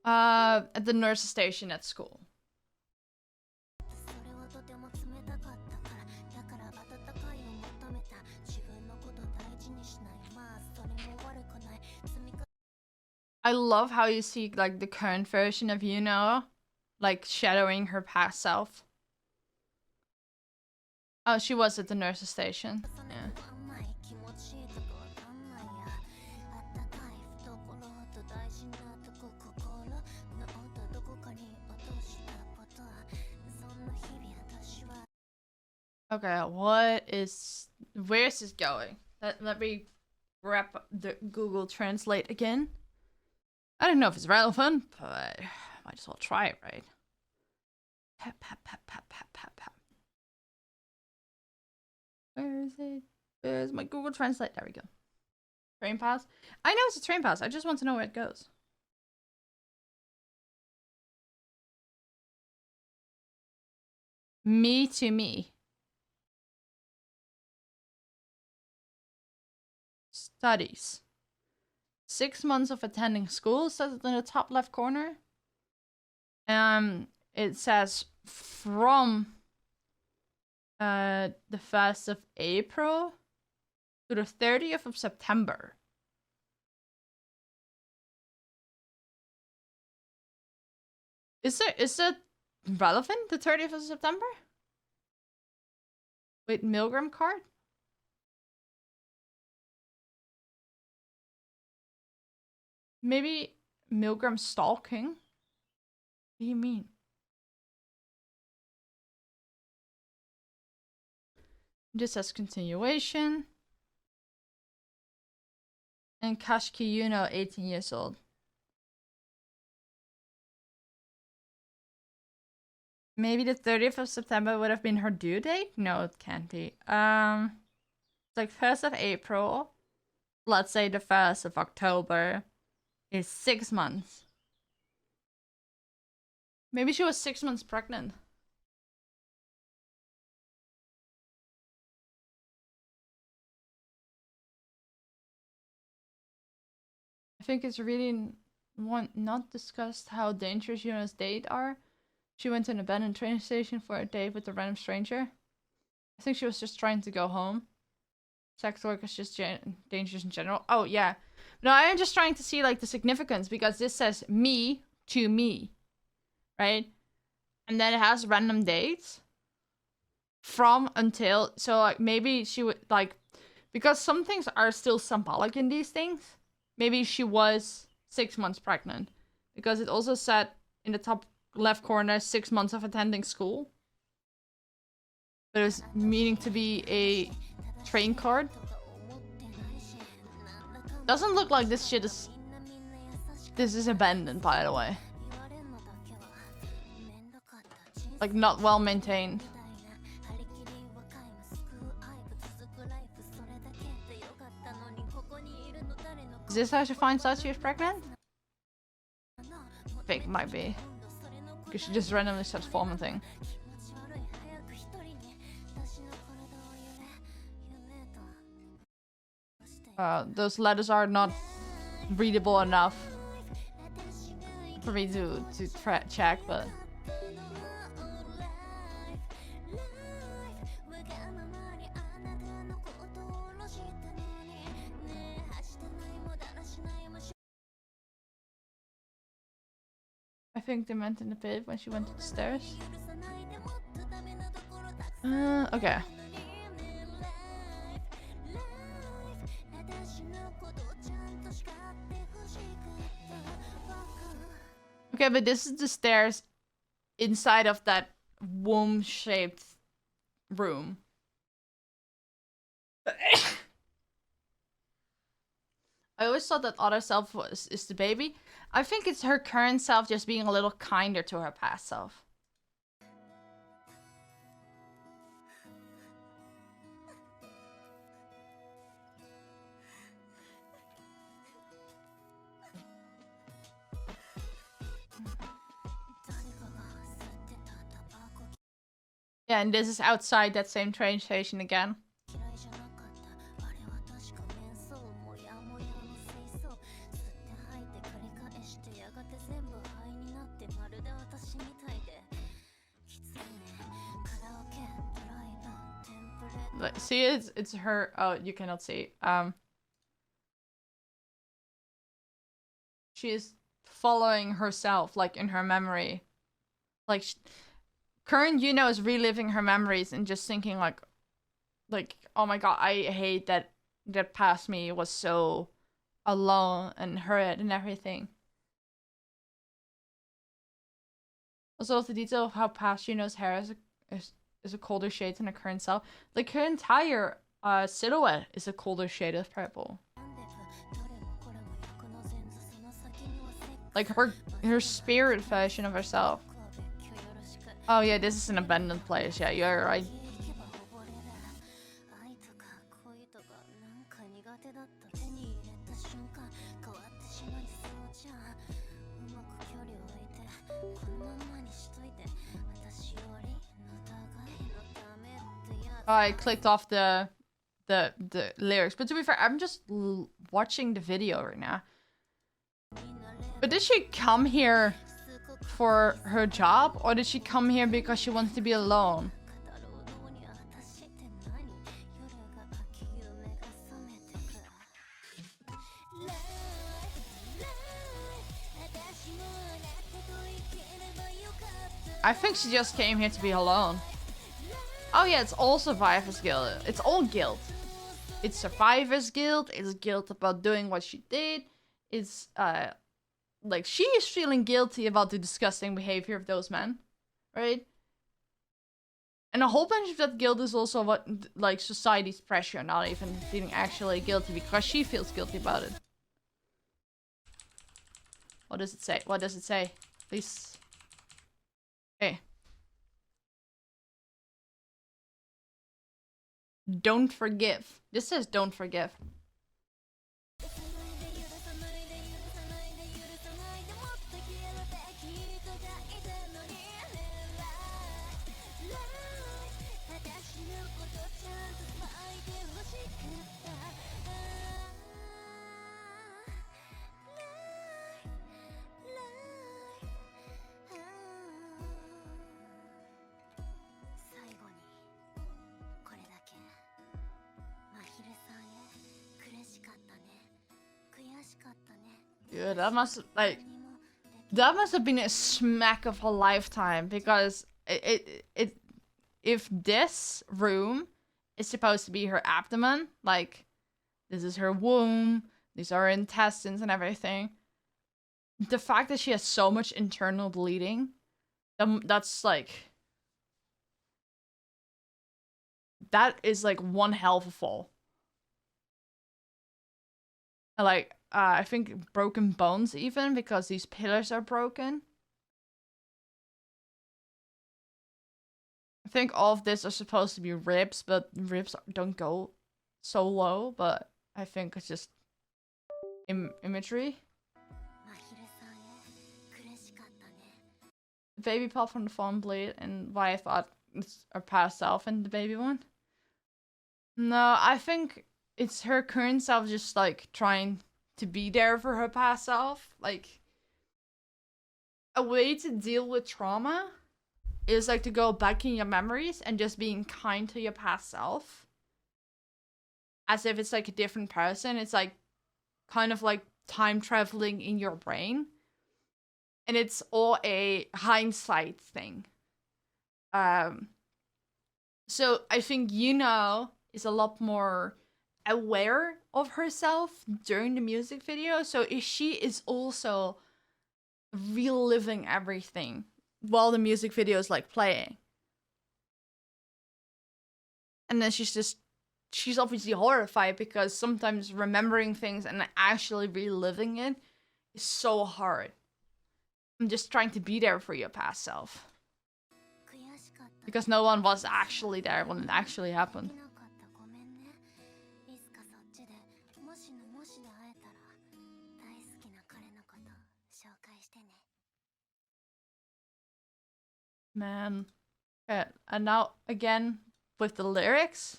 at the nurse's station at school. I love how you see like the current version of Yuno, like shadowing her past self. Oh, she was at the nurse's station. Yeah. Okay, where is this going? Let me grab the Google Translate again. I don't know if it's relevant, but might as well try it, right? Where is it? Where's my Google Translate? There we go. Train pass? I know it's a train pass. I just want to know where it goes. Me to me. Studies. 6 months of attending school, says it in the top left corner. It says from the 1st of April to the 30th of September. Is it relevant, the 30th of September? Wait, MILGRAM card? Maybe MILGRAM stalking? What do you mean? This says continuation. And Kashki Yuno, 18 years old. Maybe the 30th of September would have been her due date? No, it can't be. It's like 1st of April. Let's say the 1st of October is 6 months. Maybe she was 6 months pregnant. I think it's really not discussed how dangerous Yuno's dates are. She went to an abandoned train station for a date with a random stranger. I think she was just trying to go home. Sex work is just dangerous in general. Oh, yeah. No, I am just trying to see, like, the significance, because this says me to me, right? And then it has random dates from until. So, like, maybe she would, like, because some things are still symbolic in these things. Maybe she was 6 months pregnant, because it also said in the top left corner 6 months of attending school. But it's meaning to be a train card. Doesn't look like this shit is. This is abandoned, by the way. Like, not well maintained. Is this how she finds out she is pregnant? I think it might be. Because she just randomly starts vomiting. Those letters are not readable enough. for me to check, but. I think they meant in the pit when she went to the stairs. Okay. Okay, but this is the stairs inside of that womb-shaped room. I always thought that other self is the baby. I think it's her current self just being a little kinder to her past self. Yeah, and this is outside that same train station again. See, it's her. Oh, you cannot see. She is following herself, like in her memory. Like, current Yuno is reliving her memories and just thinking like, oh my god, I hate that past me was so alone and hurt and everything. Also, the detail of how past Yuno's hair is a colder shade than her current self. Like her entire silhouette is a colder shade of purple. Like her spirit version of herself. Oh yeah, this is an abandoned place. Yeah, you're right. I clicked off the lyrics, but to be fair, I'm just watching the video right now. But did she come here for her job, or did she come here because she wants to be alone? I think she just came here to be alone. Oh yeah, it's all survivor's guilt. It's all guilt. It's survivor's guilt. It's guilt about doing what she did. It's like she is feeling guilty about the disgusting behavior of those men, right? And a whole bunch of that guilt is also what, like, society's pressure, not even feeling actually guilty because she feels guilty about it. What does it say? What does it say? Please. Okay. Don't forgive. This says don't forgive. Dude, that must have been a smack of a lifetime, because if this room is supposed to be her abdomen, like this is her womb, these are her intestines and everything, the fact that she has so much internal bleeding, that's like, that is like one hell of a fall. Like, I think broken bones even, because these pillars are broken. I think all of this are supposed to be ribs, but ribs don't go so low, but I think it's just imagery. The baby pop from the fawn bleed, and why I thought it's her past self and the baby one. No, I think it's her current self just like trying to be there for her past self. Like, a way to deal with trauma is like to go back in your memories and just being kind to your past self. As if it's like a different person. It's like kind of like time traveling in your brain. And it's all a hindsight thing. So I think Yuno is a lot more aware of herself during the music video. So she is also reliving everything while the music video is like playing. And then she's obviously horrified because sometimes remembering things and actually reliving it is so hard. I'm just trying to be there for your past self. Because no one was actually there when it actually happened. Man. Okay, and now again with the lyrics.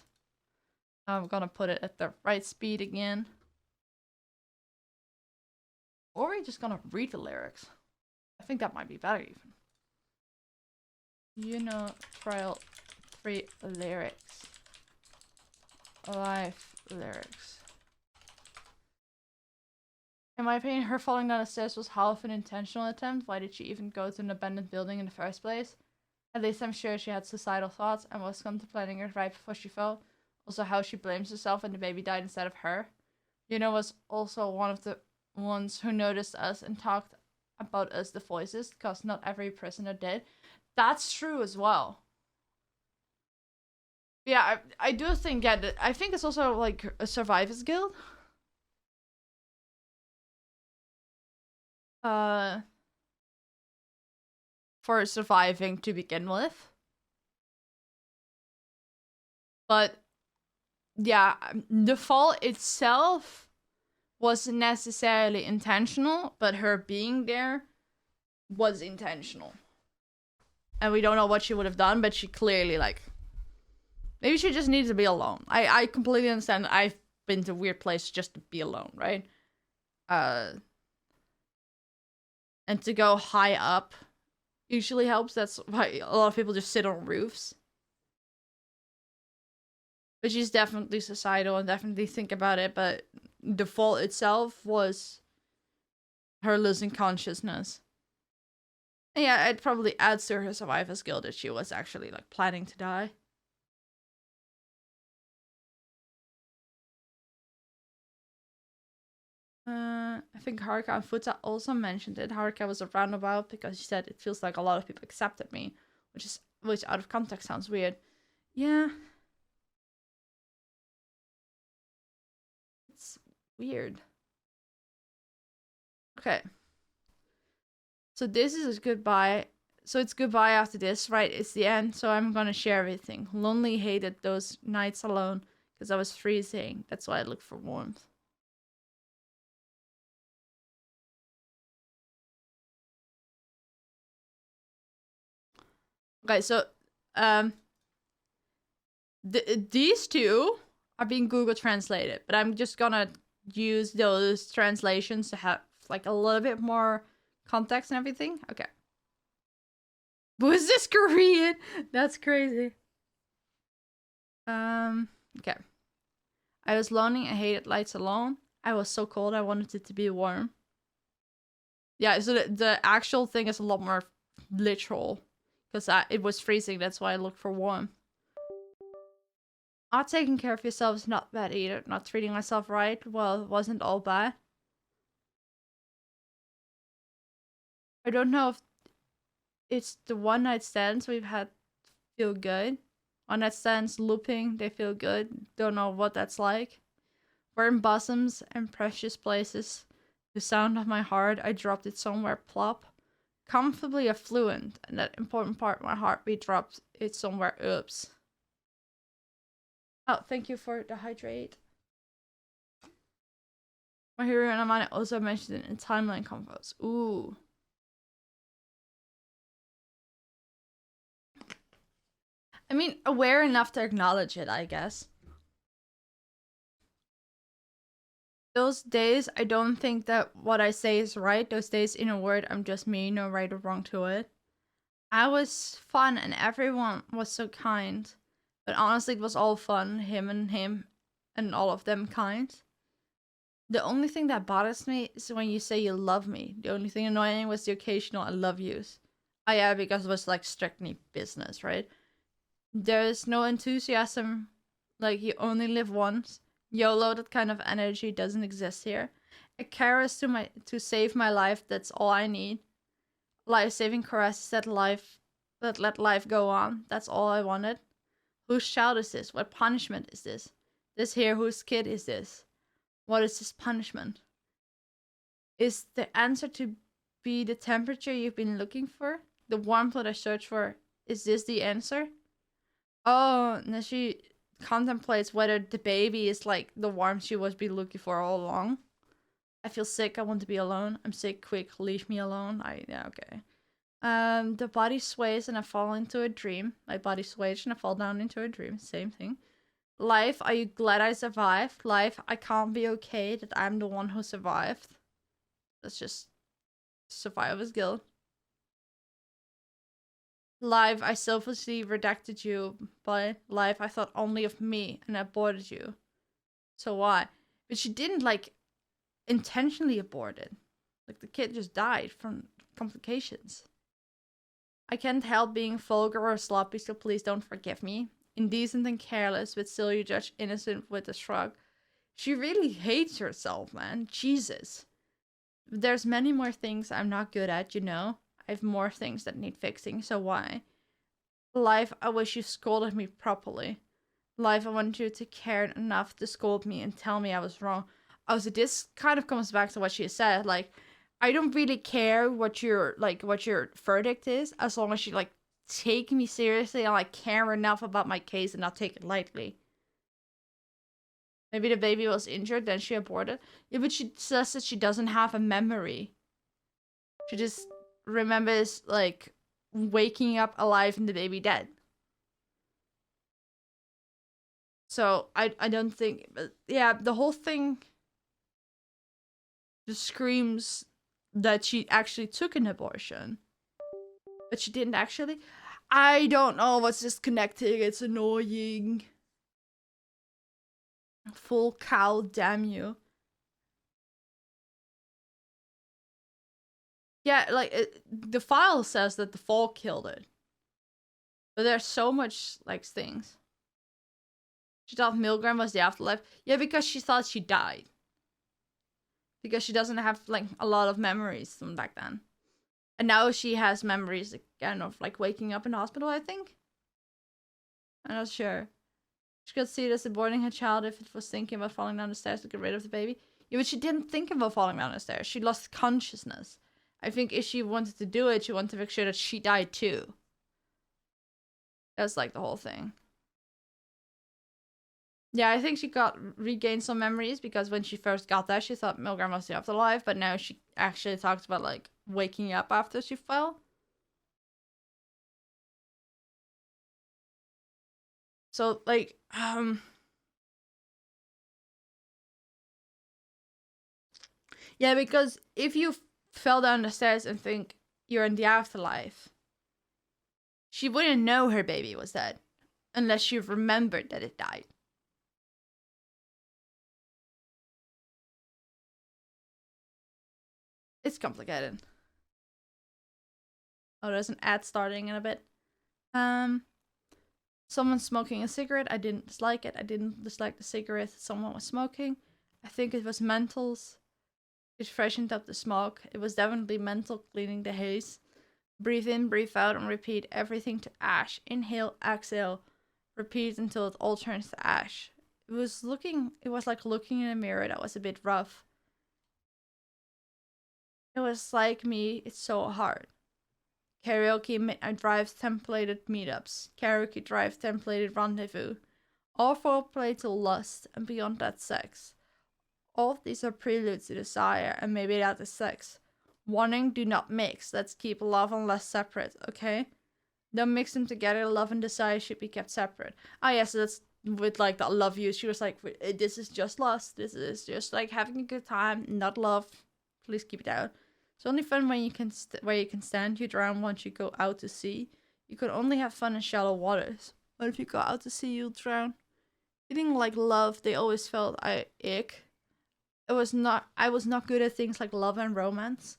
I'm gonna put it at the right speed again. Or we're just gonna read the lyrics. I think that might be better even. Yuno Trial 3 lyrics. Live lyrics. In my opinion, her falling down the stairs was half an intentional attempt. Why did she even go to an abandoned building in the first place? At least I'm sure she had suicidal thoughts and was contemplating it right before she fell. Also, how she blames herself when the baby died instead of her. Yuno was also one of the ones who noticed us and talked about us, the voices, because not every prisoner did. That's true as well. Yeah, I do think, yeah, I think it's also like a survivor's guild. For surviving to begin with. But yeah, the fall itself wasn't necessarily intentional, but her being there was intentional. And we don't know what she would have done, but she clearly, like, maybe she just needs to be alone. I completely understand. I've been to weird places just to be alone, right? And to go high up usually helps. That's why a lot of people just sit on roofs. But she's definitely suicidal and definitely think about it. But the fall itself was her losing consciousness. And yeah, it probably adds to her survivor's guilt that she was actually like planning to die. I think Haruka and Futa also mentioned it. Haruka was a roundabout because she said it feels like a lot of people accepted me, which out of context sounds weird. Yeah. It's weird. Okay. So this is goodbye. So it's goodbye after this, right? It's the end. So I'm gonna share everything. Lonely, hated those nights alone because I was freezing. That's why I look for warmth. Okay, so these two are being Google translated, but I'm just gonna use those translations to have like a little bit more context and everything. Okay. Was this Korean? That's crazy. Okay. I was lonely. I hated lights alone. I was so cold. I wanted it to be warm. Yeah, so the actual thing is a lot more literal. Because it was freezing, that's why I looked for warm. Not taking care of yourself is not bad either. Not treating myself right, well, it wasn't all bad. I don't know if it's the one night stands we've had feel good. One night stands looping, they feel good. Don't know what that's like. Warm bosoms and precious places. The sound of my heart, I dropped it somewhere plop. Comfortably affluent, and that important part, my heartbeat drops it somewhere. Oops. Oh, thank you for the hydrate. My hero and Amane also mentioned it in timeline convos. Ooh. I mean, aware enough to acknowledge it, I guess. Those days, I don't think that what I say is right. Those days, in a word, I'm just me, no right or wrong to it. I was fun and everyone was so kind. But honestly, it was all fun, him and all of them kind. The only thing that bothers me is when you say you love me. The only thing annoying was the occasional I love yous. Oh yeah, because it was like strictly business, right? There's no enthusiasm, like you only live once. YOLO, that kind of energy doesn't exist here. A caress to save my life, that's all I need. Life-saving caresses that let life go on, that's all I wanted. Whose child is this? What punishment is this? This here, whose kid is this? What is this punishment? Is the answer to be the temperature you've been looking for? The warmth that I search for? Is this the answer? Oh, now she contemplates whether the baby is like the warmth she was been looking for all along. I feel sick, I want to be alone. I'm sick, quick, leave me alone. Yeah, okay. The body sways and I fall into a dream. My body sways and I fall down into a dream. Same thing. Life, are you glad I survived? Life, I can't be okay that I'm the one who survived. That's just survivor's guilt. Life, I selfishly redacted you, but life, I thought only of me and I aborted you. So why? But she didn't like intentionally abort it. Like the kid just died from complications. I can't help being vulgar or sloppy, so please don't forgive me. Indecent and careless, but still you judge innocent with a shrug. She really hates herself, man. Jesus. There's many more things I'm not good at, you know. I have more things that need fixing, so why? Life, I wish you scolded me properly. Life, I want you to care enough to scold me and tell me I was wrong. Oh, so this kind of comes back to what she said, like, I don't really care what your verdict is, as long as you like take me seriously and like care enough about my case and not take it lightly. Maybe the baby was injured, then she aborted. Yeah, but she says that she doesn't have a memory. She just remembers like waking up alive and the baby dead. So I don't think, but yeah, the whole thing just screams that she actually took an abortion. But she didn't actually. I don't know what's disconnecting. It's annoying. Full cow, damn you. Yeah, like, the file says that the fall killed it. But there's so much, like, things. She thought MILGRAM was the afterlife. Yeah, because she thought she died. Because she doesn't have, like, a lot of memories from back then. And now she has memories again of, like, waking up in the hospital, I think. I'm not sure. She could see it as aborting her child if it was thinking about falling down the stairs to get rid of the baby. Yeah, but she didn't think about falling down the stairs. She lost consciousness. I think if she wanted to do it, she wanted to make sure that she died too. That's, like, the whole thing. Yeah, I think she regained some memories because when she first got there, she thought MILGRAM was the afterlife, but now she actually talks about, like, waking up after she fell. So, like, yeah, because if you fell down the stairs and think you're in the afterlife, she wouldn't know her baby was dead unless she remembered that it died. It's complicated. Oh, there's an ad starting in a bit. Someone smoking a cigarette. I didn't dislike it. I didn't dislike the cigarette someone was smoking. I think it was mentals. It freshened up the smoke. It was definitely mental cleaning the haze. Breathe in, breathe out, and repeat everything to ash. Inhale, exhale. Repeat until it all turns to ash. It was like looking in a mirror that was a bit rough. It was like me, it's so hard. Karaoke, midnight drives, templated meetups. Karaoke drive, templated rendezvous. All foreplay to lust, and beyond that, sex. All of these are preludes to desire, and maybe that is sex. Wanting, do not mix. Let's keep love and lust separate, okay? Don't mix them together. Love and desire should be kept separate. Ah, yes, so that's with like the I love you. She was like, this is just lust. This is just like having a good time, not love. Please keep it out. It's only fun when you can where you can stand. You drown once you go out to sea. You can only have fun in shallow waters. But if you go out to sea, you'll drown. Feeling like love, they always felt ick. I was not good at things like love and romance.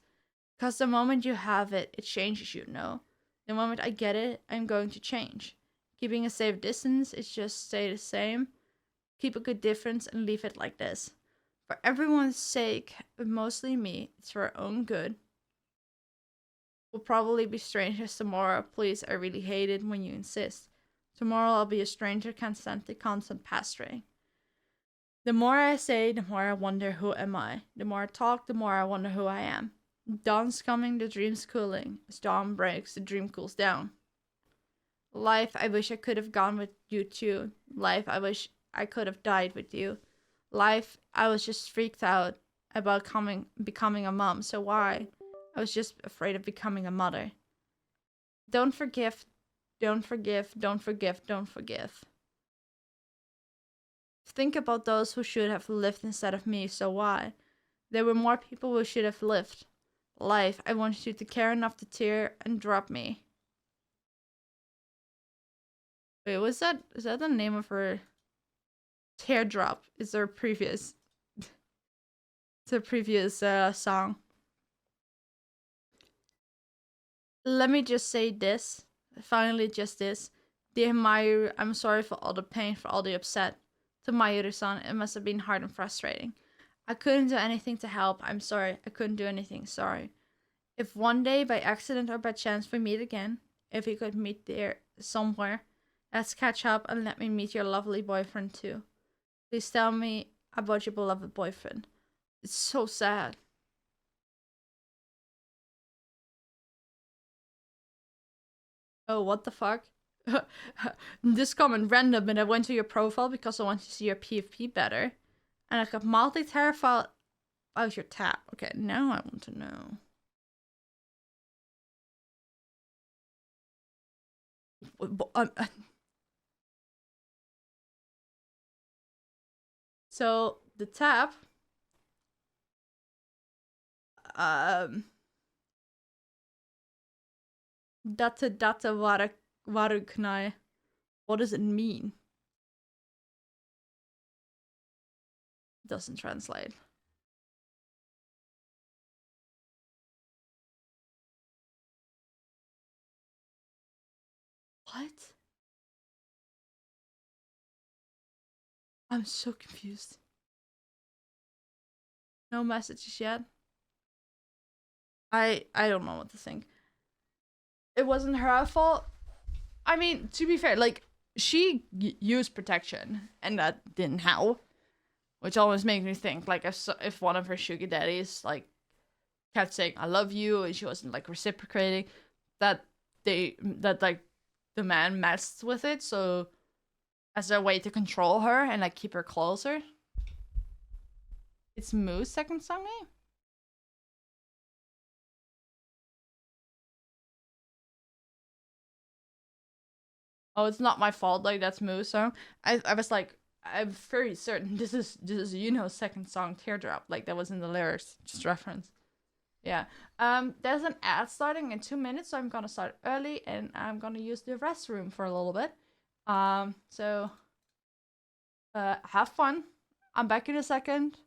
Because the moment you have it, it changes you, no? The moment I get it, I'm going to change. Keeping a safe distance is just stay the same. Keep a good difference and leave it like this. For everyone's sake, but mostly me, it's for our own good. We'll probably be strangers tomorrow. Please, I really hate it when you insist. Tomorrow I'll be a stranger, can't stand the constant pastoring. The more I say, the more I wonder who am I. The more I talk, the more I wonder who I am. Dawn's coming, the dream's cooling. As dawn breaks, the dream cools down. Life, I wish I could have gone with you too. Life, I wish I could have died with you. Life, I was just freaked out about becoming a mom, so why? I was just afraid of becoming a mother. Don't forgive, don't forgive, don't forgive, don't forgive. Think about those who should have lived instead of me, so why? There were more people who should have lived. Life, I want you to care enough to tear and drop me. Wait, is that the name of her? Teardrop is her previous. It's her previous song. Let me just say this. Finally, just this. Dear Mayu, I'm sorry for all the pain, for all the upset. To Mayuri-san, it must have been hard and frustrating. I couldn't do anything to help. I'm sorry. I couldn't do anything. Sorry. If one day, by accident or by chance, we meet again, if we could meet there somewhere, let's catch up and let me meet your lovely boyfriend too. Please tell me about your beloved boyfriend. It's so sad. Oh, what the fuck? This comment random, and I went to your profile because I want to see your PFP better. And I got multi-terrified about your tap. Okay, now I want to know. So the tab data warukunai. What does it mean? Doesn't translate. What? I'm so confused. No messages yet. I don't know what to think. It wasn't her fault. I mean, to be fair, like, she used protection, and that didn't help. Which always makes me think, like, if one of her sugar daddies, like, kept saying, I love you, and she wasn't, like, reciprocating, that like, the man messed with it, so as a way to control her and, like, keep her closer. It's Moo's second song name? Oh, it's not my fault, like, that's Moo's song. I was like, I'm very certain this is Yuno's second song, Teardrop. Like, that was in the lyrics, just reference. Yeah. There's an ad starting in 2 minutes, so I'm gonna start early, and I'm gonna use the restroom for a little bit. So have fun. I'm back in a second.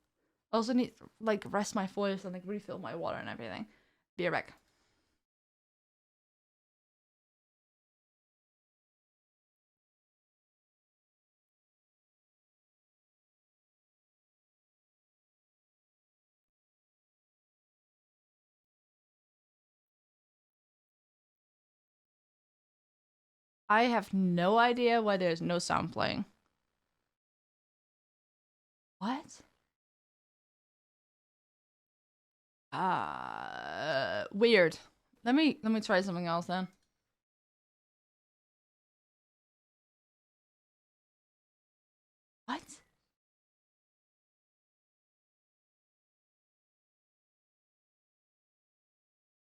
Also need to, like, rest my voice and, like, refill my water and everything. Be right back. I have no idea why there's no sound playing. What? Weird. Let me try something else then. What?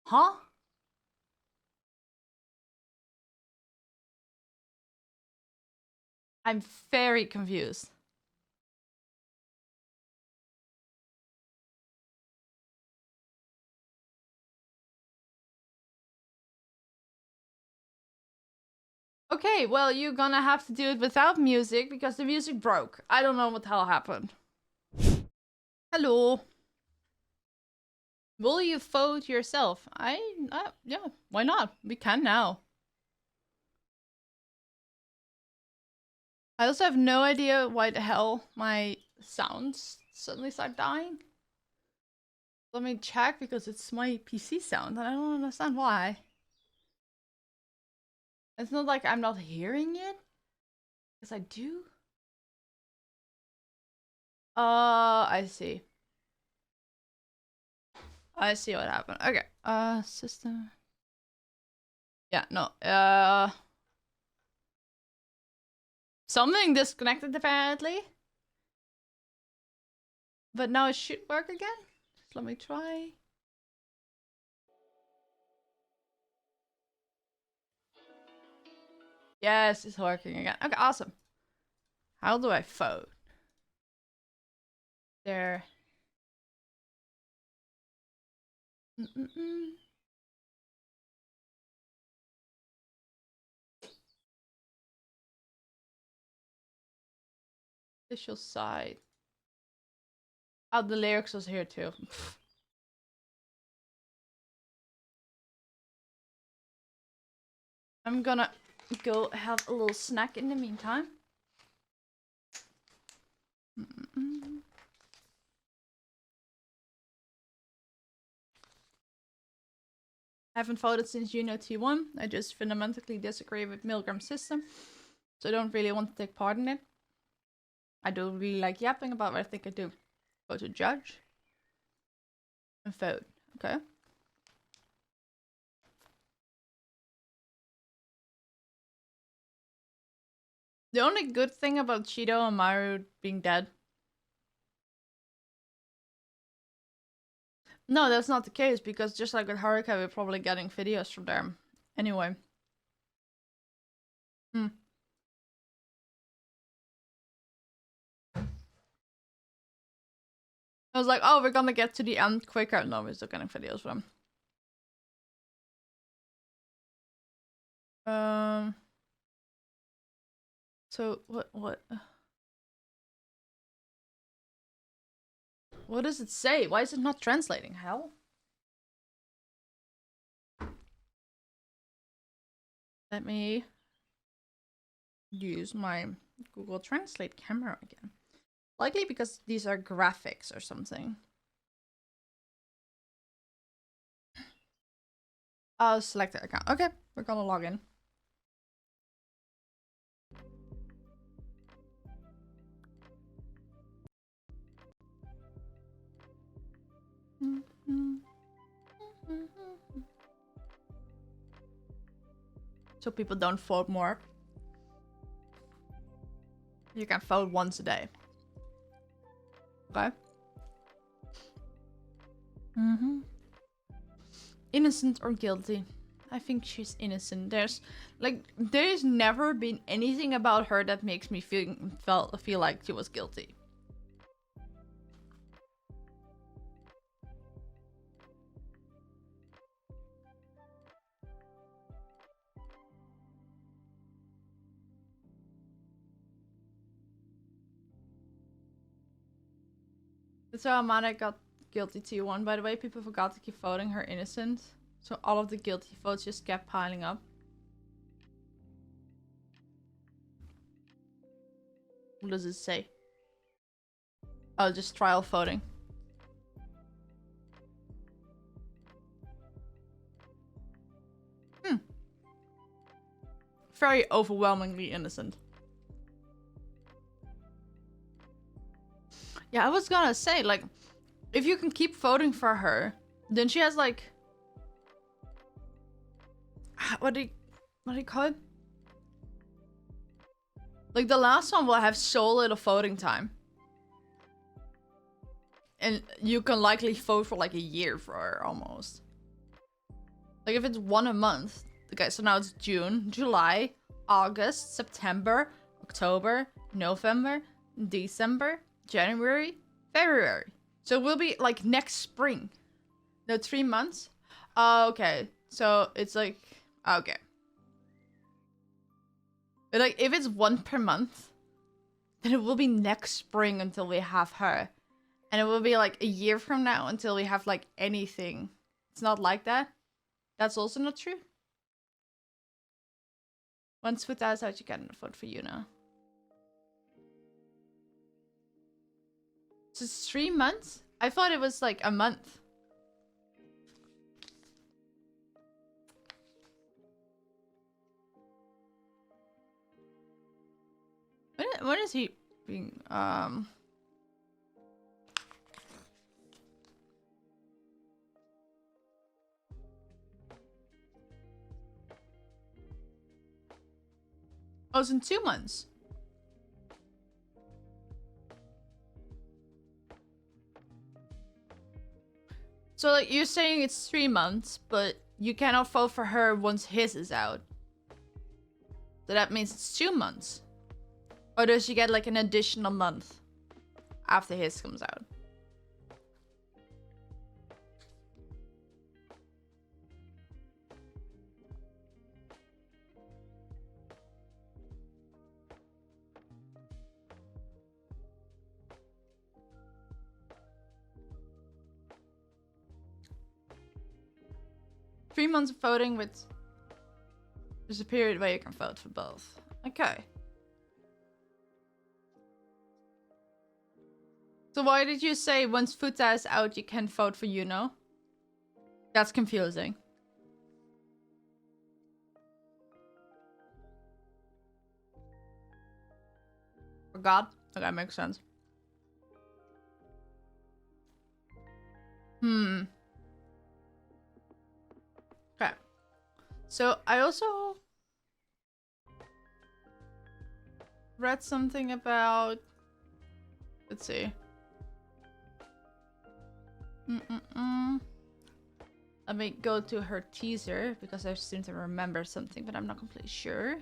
Huh? I'm very confused. Okay, well, you're gonna have to do it without music because the music broke. I don't know what the hell happened. Hello. Will you vote yourself? Yeah, why not? We can now. I also have no idea why the hell my sounds suddenly start dying. Let me check because it's my PC sound and I don't understand why. It's not like I'm not hearing it. Because I do. I see. I see what happened. Okay. System. Yeah, no. Something disconnected apparently. But now it should work again. Just let me try. Yes, it's working again. Okay, awesome. How do I vote? There. Official site. Oh, the lyrics was here too. I'm gonna go have a little snack in the meantime. I haven't voted since Yuno T1. I just fundamentally disagree with MILGRAM's system, so I don't really want to take part in it. I don't really like yapping about what I think I do. Go to judge and vote. Okay. The only good thing about Cheeto and Maru being dead. No, that's not the case because just like with Haruka, we're probably getting videos from them. Anyway. I was like, oh, we're gonna get to the end quicker. No, we're still getting videos from them. So what does it say? Why is it not translating? Hell? Let me use my Google Translate camera again. Likely because these are graphics or something. I'll select the account. Okay, we're gonna log in. So people don't vote more. You can vote once a day. Okay. Innocent or guilty? I think she's innocent. There's never been anything about her that makes me feel like she was guilty. So Amanda got guilty T1, by the way. People forgot to keep voting her innocent. So all of the guilty votes just kept piling up. What does it say? Oh, just trial voting. Very overwhelmingly innocent. Yeah, I was gonna say, like, if you can keep voting for her, then she has, like... What do you call it? Like, the last one will have so little voting time. And you can likely vote for, like, a year for her, almost. Like, if it's one a month... Okay, so now it's June, July, August, September, October, November, December, January, February. So it will be like next spring. No, 3 months. Okay. So it's like, okay. But like if it's one per month, then it will be next spring until we have her. And it will be like a year from now until we have like anything. It's not like that. That's also not true. Once food out, you can vote for Yuno. So it's 3 months? I thought it was like a month. When is he being Oh, it's in 2 months. So like you're saying it's 3 months, but you cannot vote for her once his is out. So that means it's 2 months. Or does she get like an additional month after his comes out? Three months of voting with... There's a period where you can vote for both. Okay. So why did you say once Futa is out you can vote for Yuno? That's confusing. Forgot? Okay, makes sense. Okay. So I also read something about... Let's see. Let me go to her teaser because I seem to remember something, but I'm not completely sure.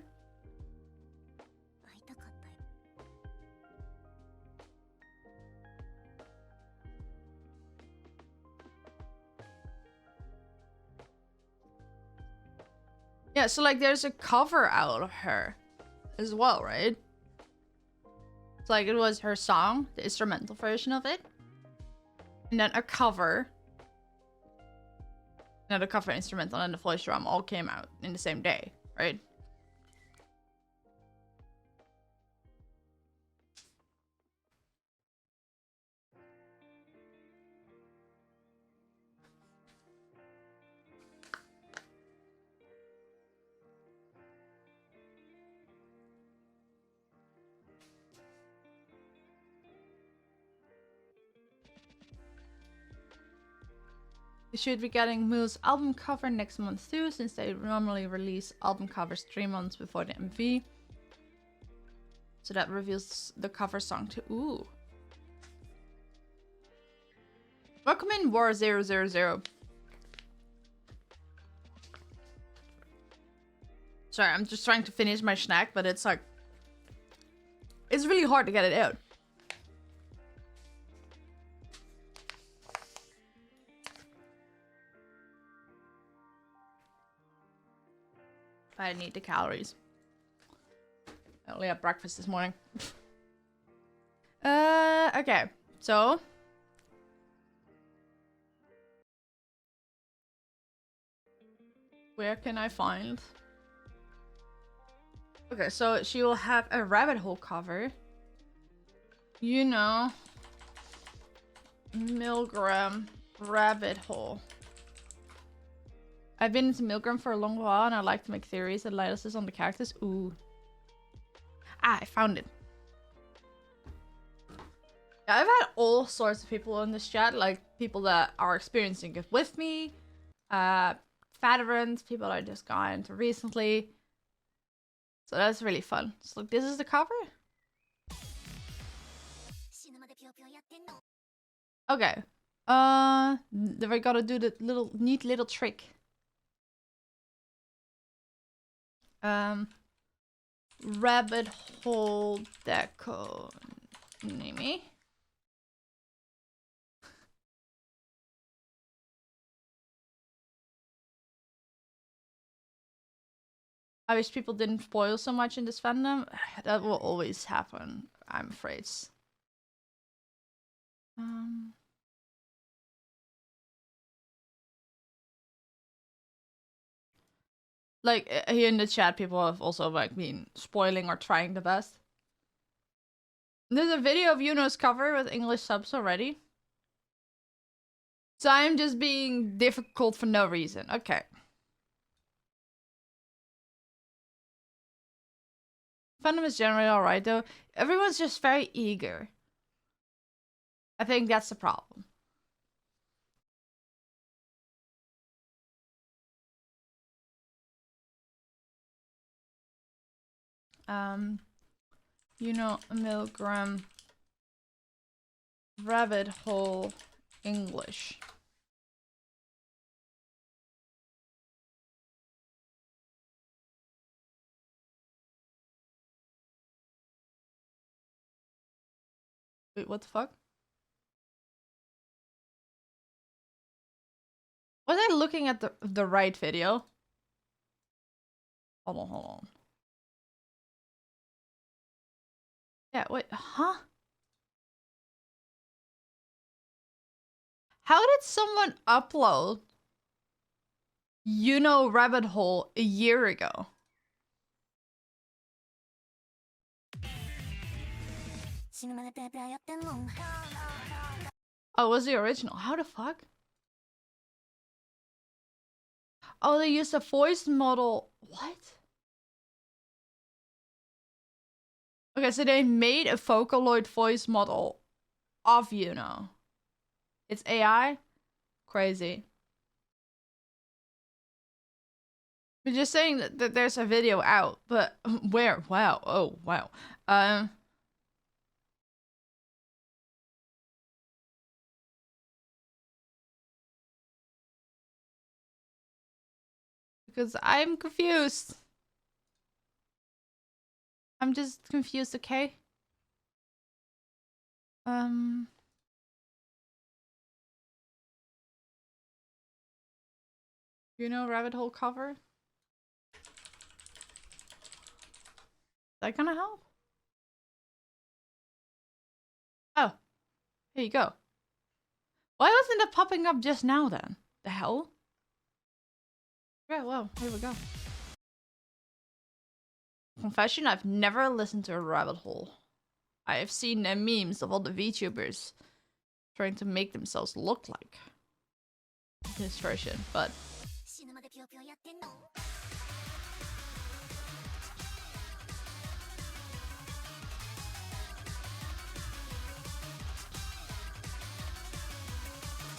Yeah, so like there's a cover out of her as well, right? It's like it was her song, the instrumental version of it. And then a cover. Another cover instrumental and the voice drum all came out in the same day, right? We should be getting Moo's album cover next month too, since they normally release album covers 3 months before the MV. So that reveals the cover song too. Ooh. Welcome in War 000. Sorry, I'm just trying to finish my snack, but it's like... It's really hard to get it out. I need the calories. I only had breakfast this morning. Okay. So. Where can I find? Okay, so she will have a rabbit hole cover. You know. MILGRAM rabbit hole. I've been into MILGRAM for a long while and I like to make theories and analysis on the characters. Ooh. Ah, I found it. Yeah, I've had all sorts of people in this chat, like people that are experiencing it with me, veterans, people that I just got into recently. So that's really fun. So look, this is the cover. Okay. Then we gotta do the neat little trick. Rabbit hole Deco. Name. I wish people didn't spoil so much in this fandom. That will always happen, I'm afraid. Like here in the chat, people have also like been spoiling or trying the best. There's a video of Yuno's cover with English subs already. So I'm just being difficult for no reason. Okay. Fandom is generally alright though. Everyone's just very eager. I think that's the problem. Yuno MILGRAM rabbit hole English. Wait, what the fuck? Was I looking at the right video? Hold on. Yeah, wait, huh? How did someone upload Yuno Rabbit Hole a year ago? Oh, it was the original. How the fuck? Oh, they used a voice model. What? Okay, so they made a Vocaloid voice model of Yuno. It's AI? Crazy. We're just saying that there's a video out, but where? Wow. Oh, wow. Because I'm confused. I'm just confused, okay? Yuno rabbit hole cover? Is that gonna help? Oh, here you go. Why wasn't it popping up just now then? The hell? Yeah, well, here we go. Confession, I've never listened to a rabbit hole. I have seen memes of all the VTubers trying to make themselves look like this version, but...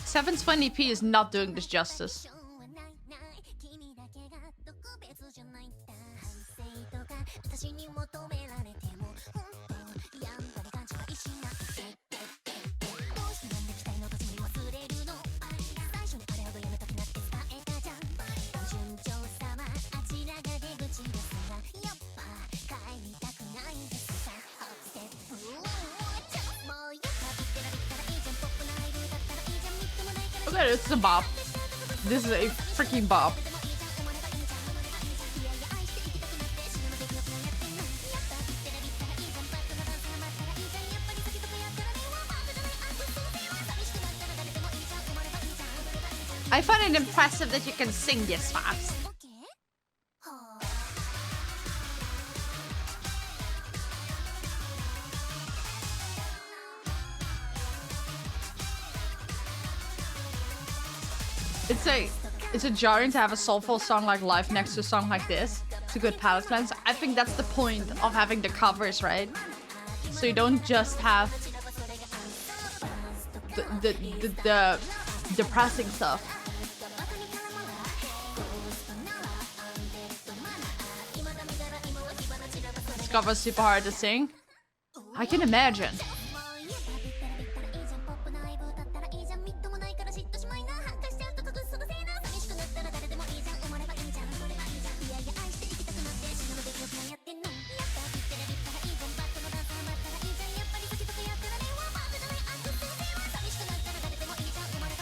$720p is not doing this justice. Okay, it's a bop. This is a freaking bop. I find it impressive that you can sing this fast. It's a jarring to have a soulful song like Live next to a song like this. It's a good palate cleanse. I think that's the point of having the covers, right? So you don't just have the depressing stuff. This cover's super hard to sing. I can imagine.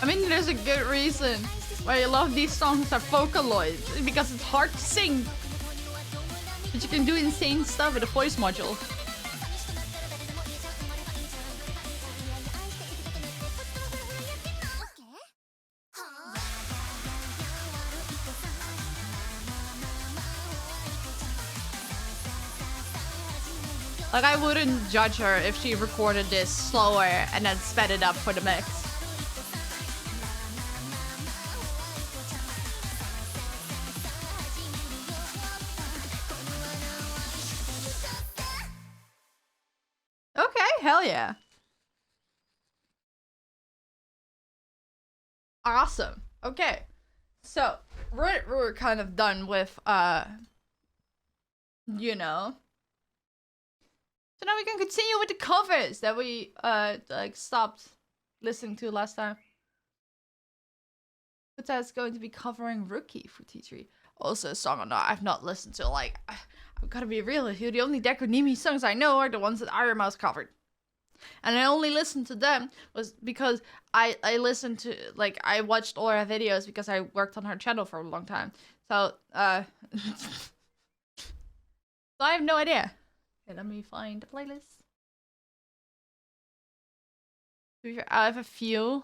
I mean, there's a good reason why a lot of these songs are Vocaloid, because it's hard to sing. But you can do insane stuff with a voice module. Like, I wouldn't judge her if she recorded this slower and then sped it up for the mix. Okay, hell yeah. Awesome. Okay. So, we're kind of done with, you know. So now we can continue with the covers that we, like, stopped listening to last time. Kuta's going to be covering Rookie for T3. Also a song I've not listened to. Like, I've got to be real with you. The only Deco Nimi songs I know are the ones that Iron Mouse covered. And I only listened to them was because I listened to, like, I watched all her videos because I worked on her channel for a long time. So, so I have no idea. Okay, let me find the playlist. I have a few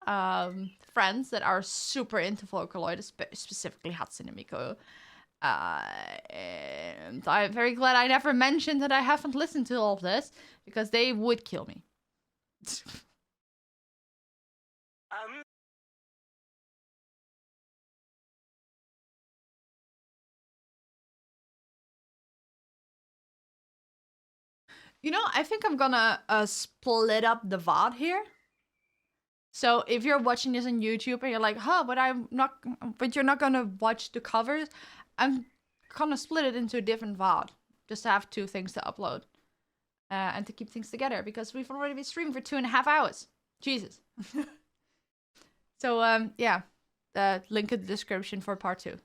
friends that are super into Vocaloid, specifically Hatsune Miku. And I'm very glad I never mentioned that I haven't listened to all of this, because they would kill me. You know, I think I'm gonna split up the VOD here. So if you're watching this on YouTube and you're like, huh, but you're not gonna watch the covers, I'm gonna split it into a different VOD. Just to have two things to upload. And to keep things together, because we've already been streaming for 2.5 hours. Jesus. So, yeah. The link in the description for part 2.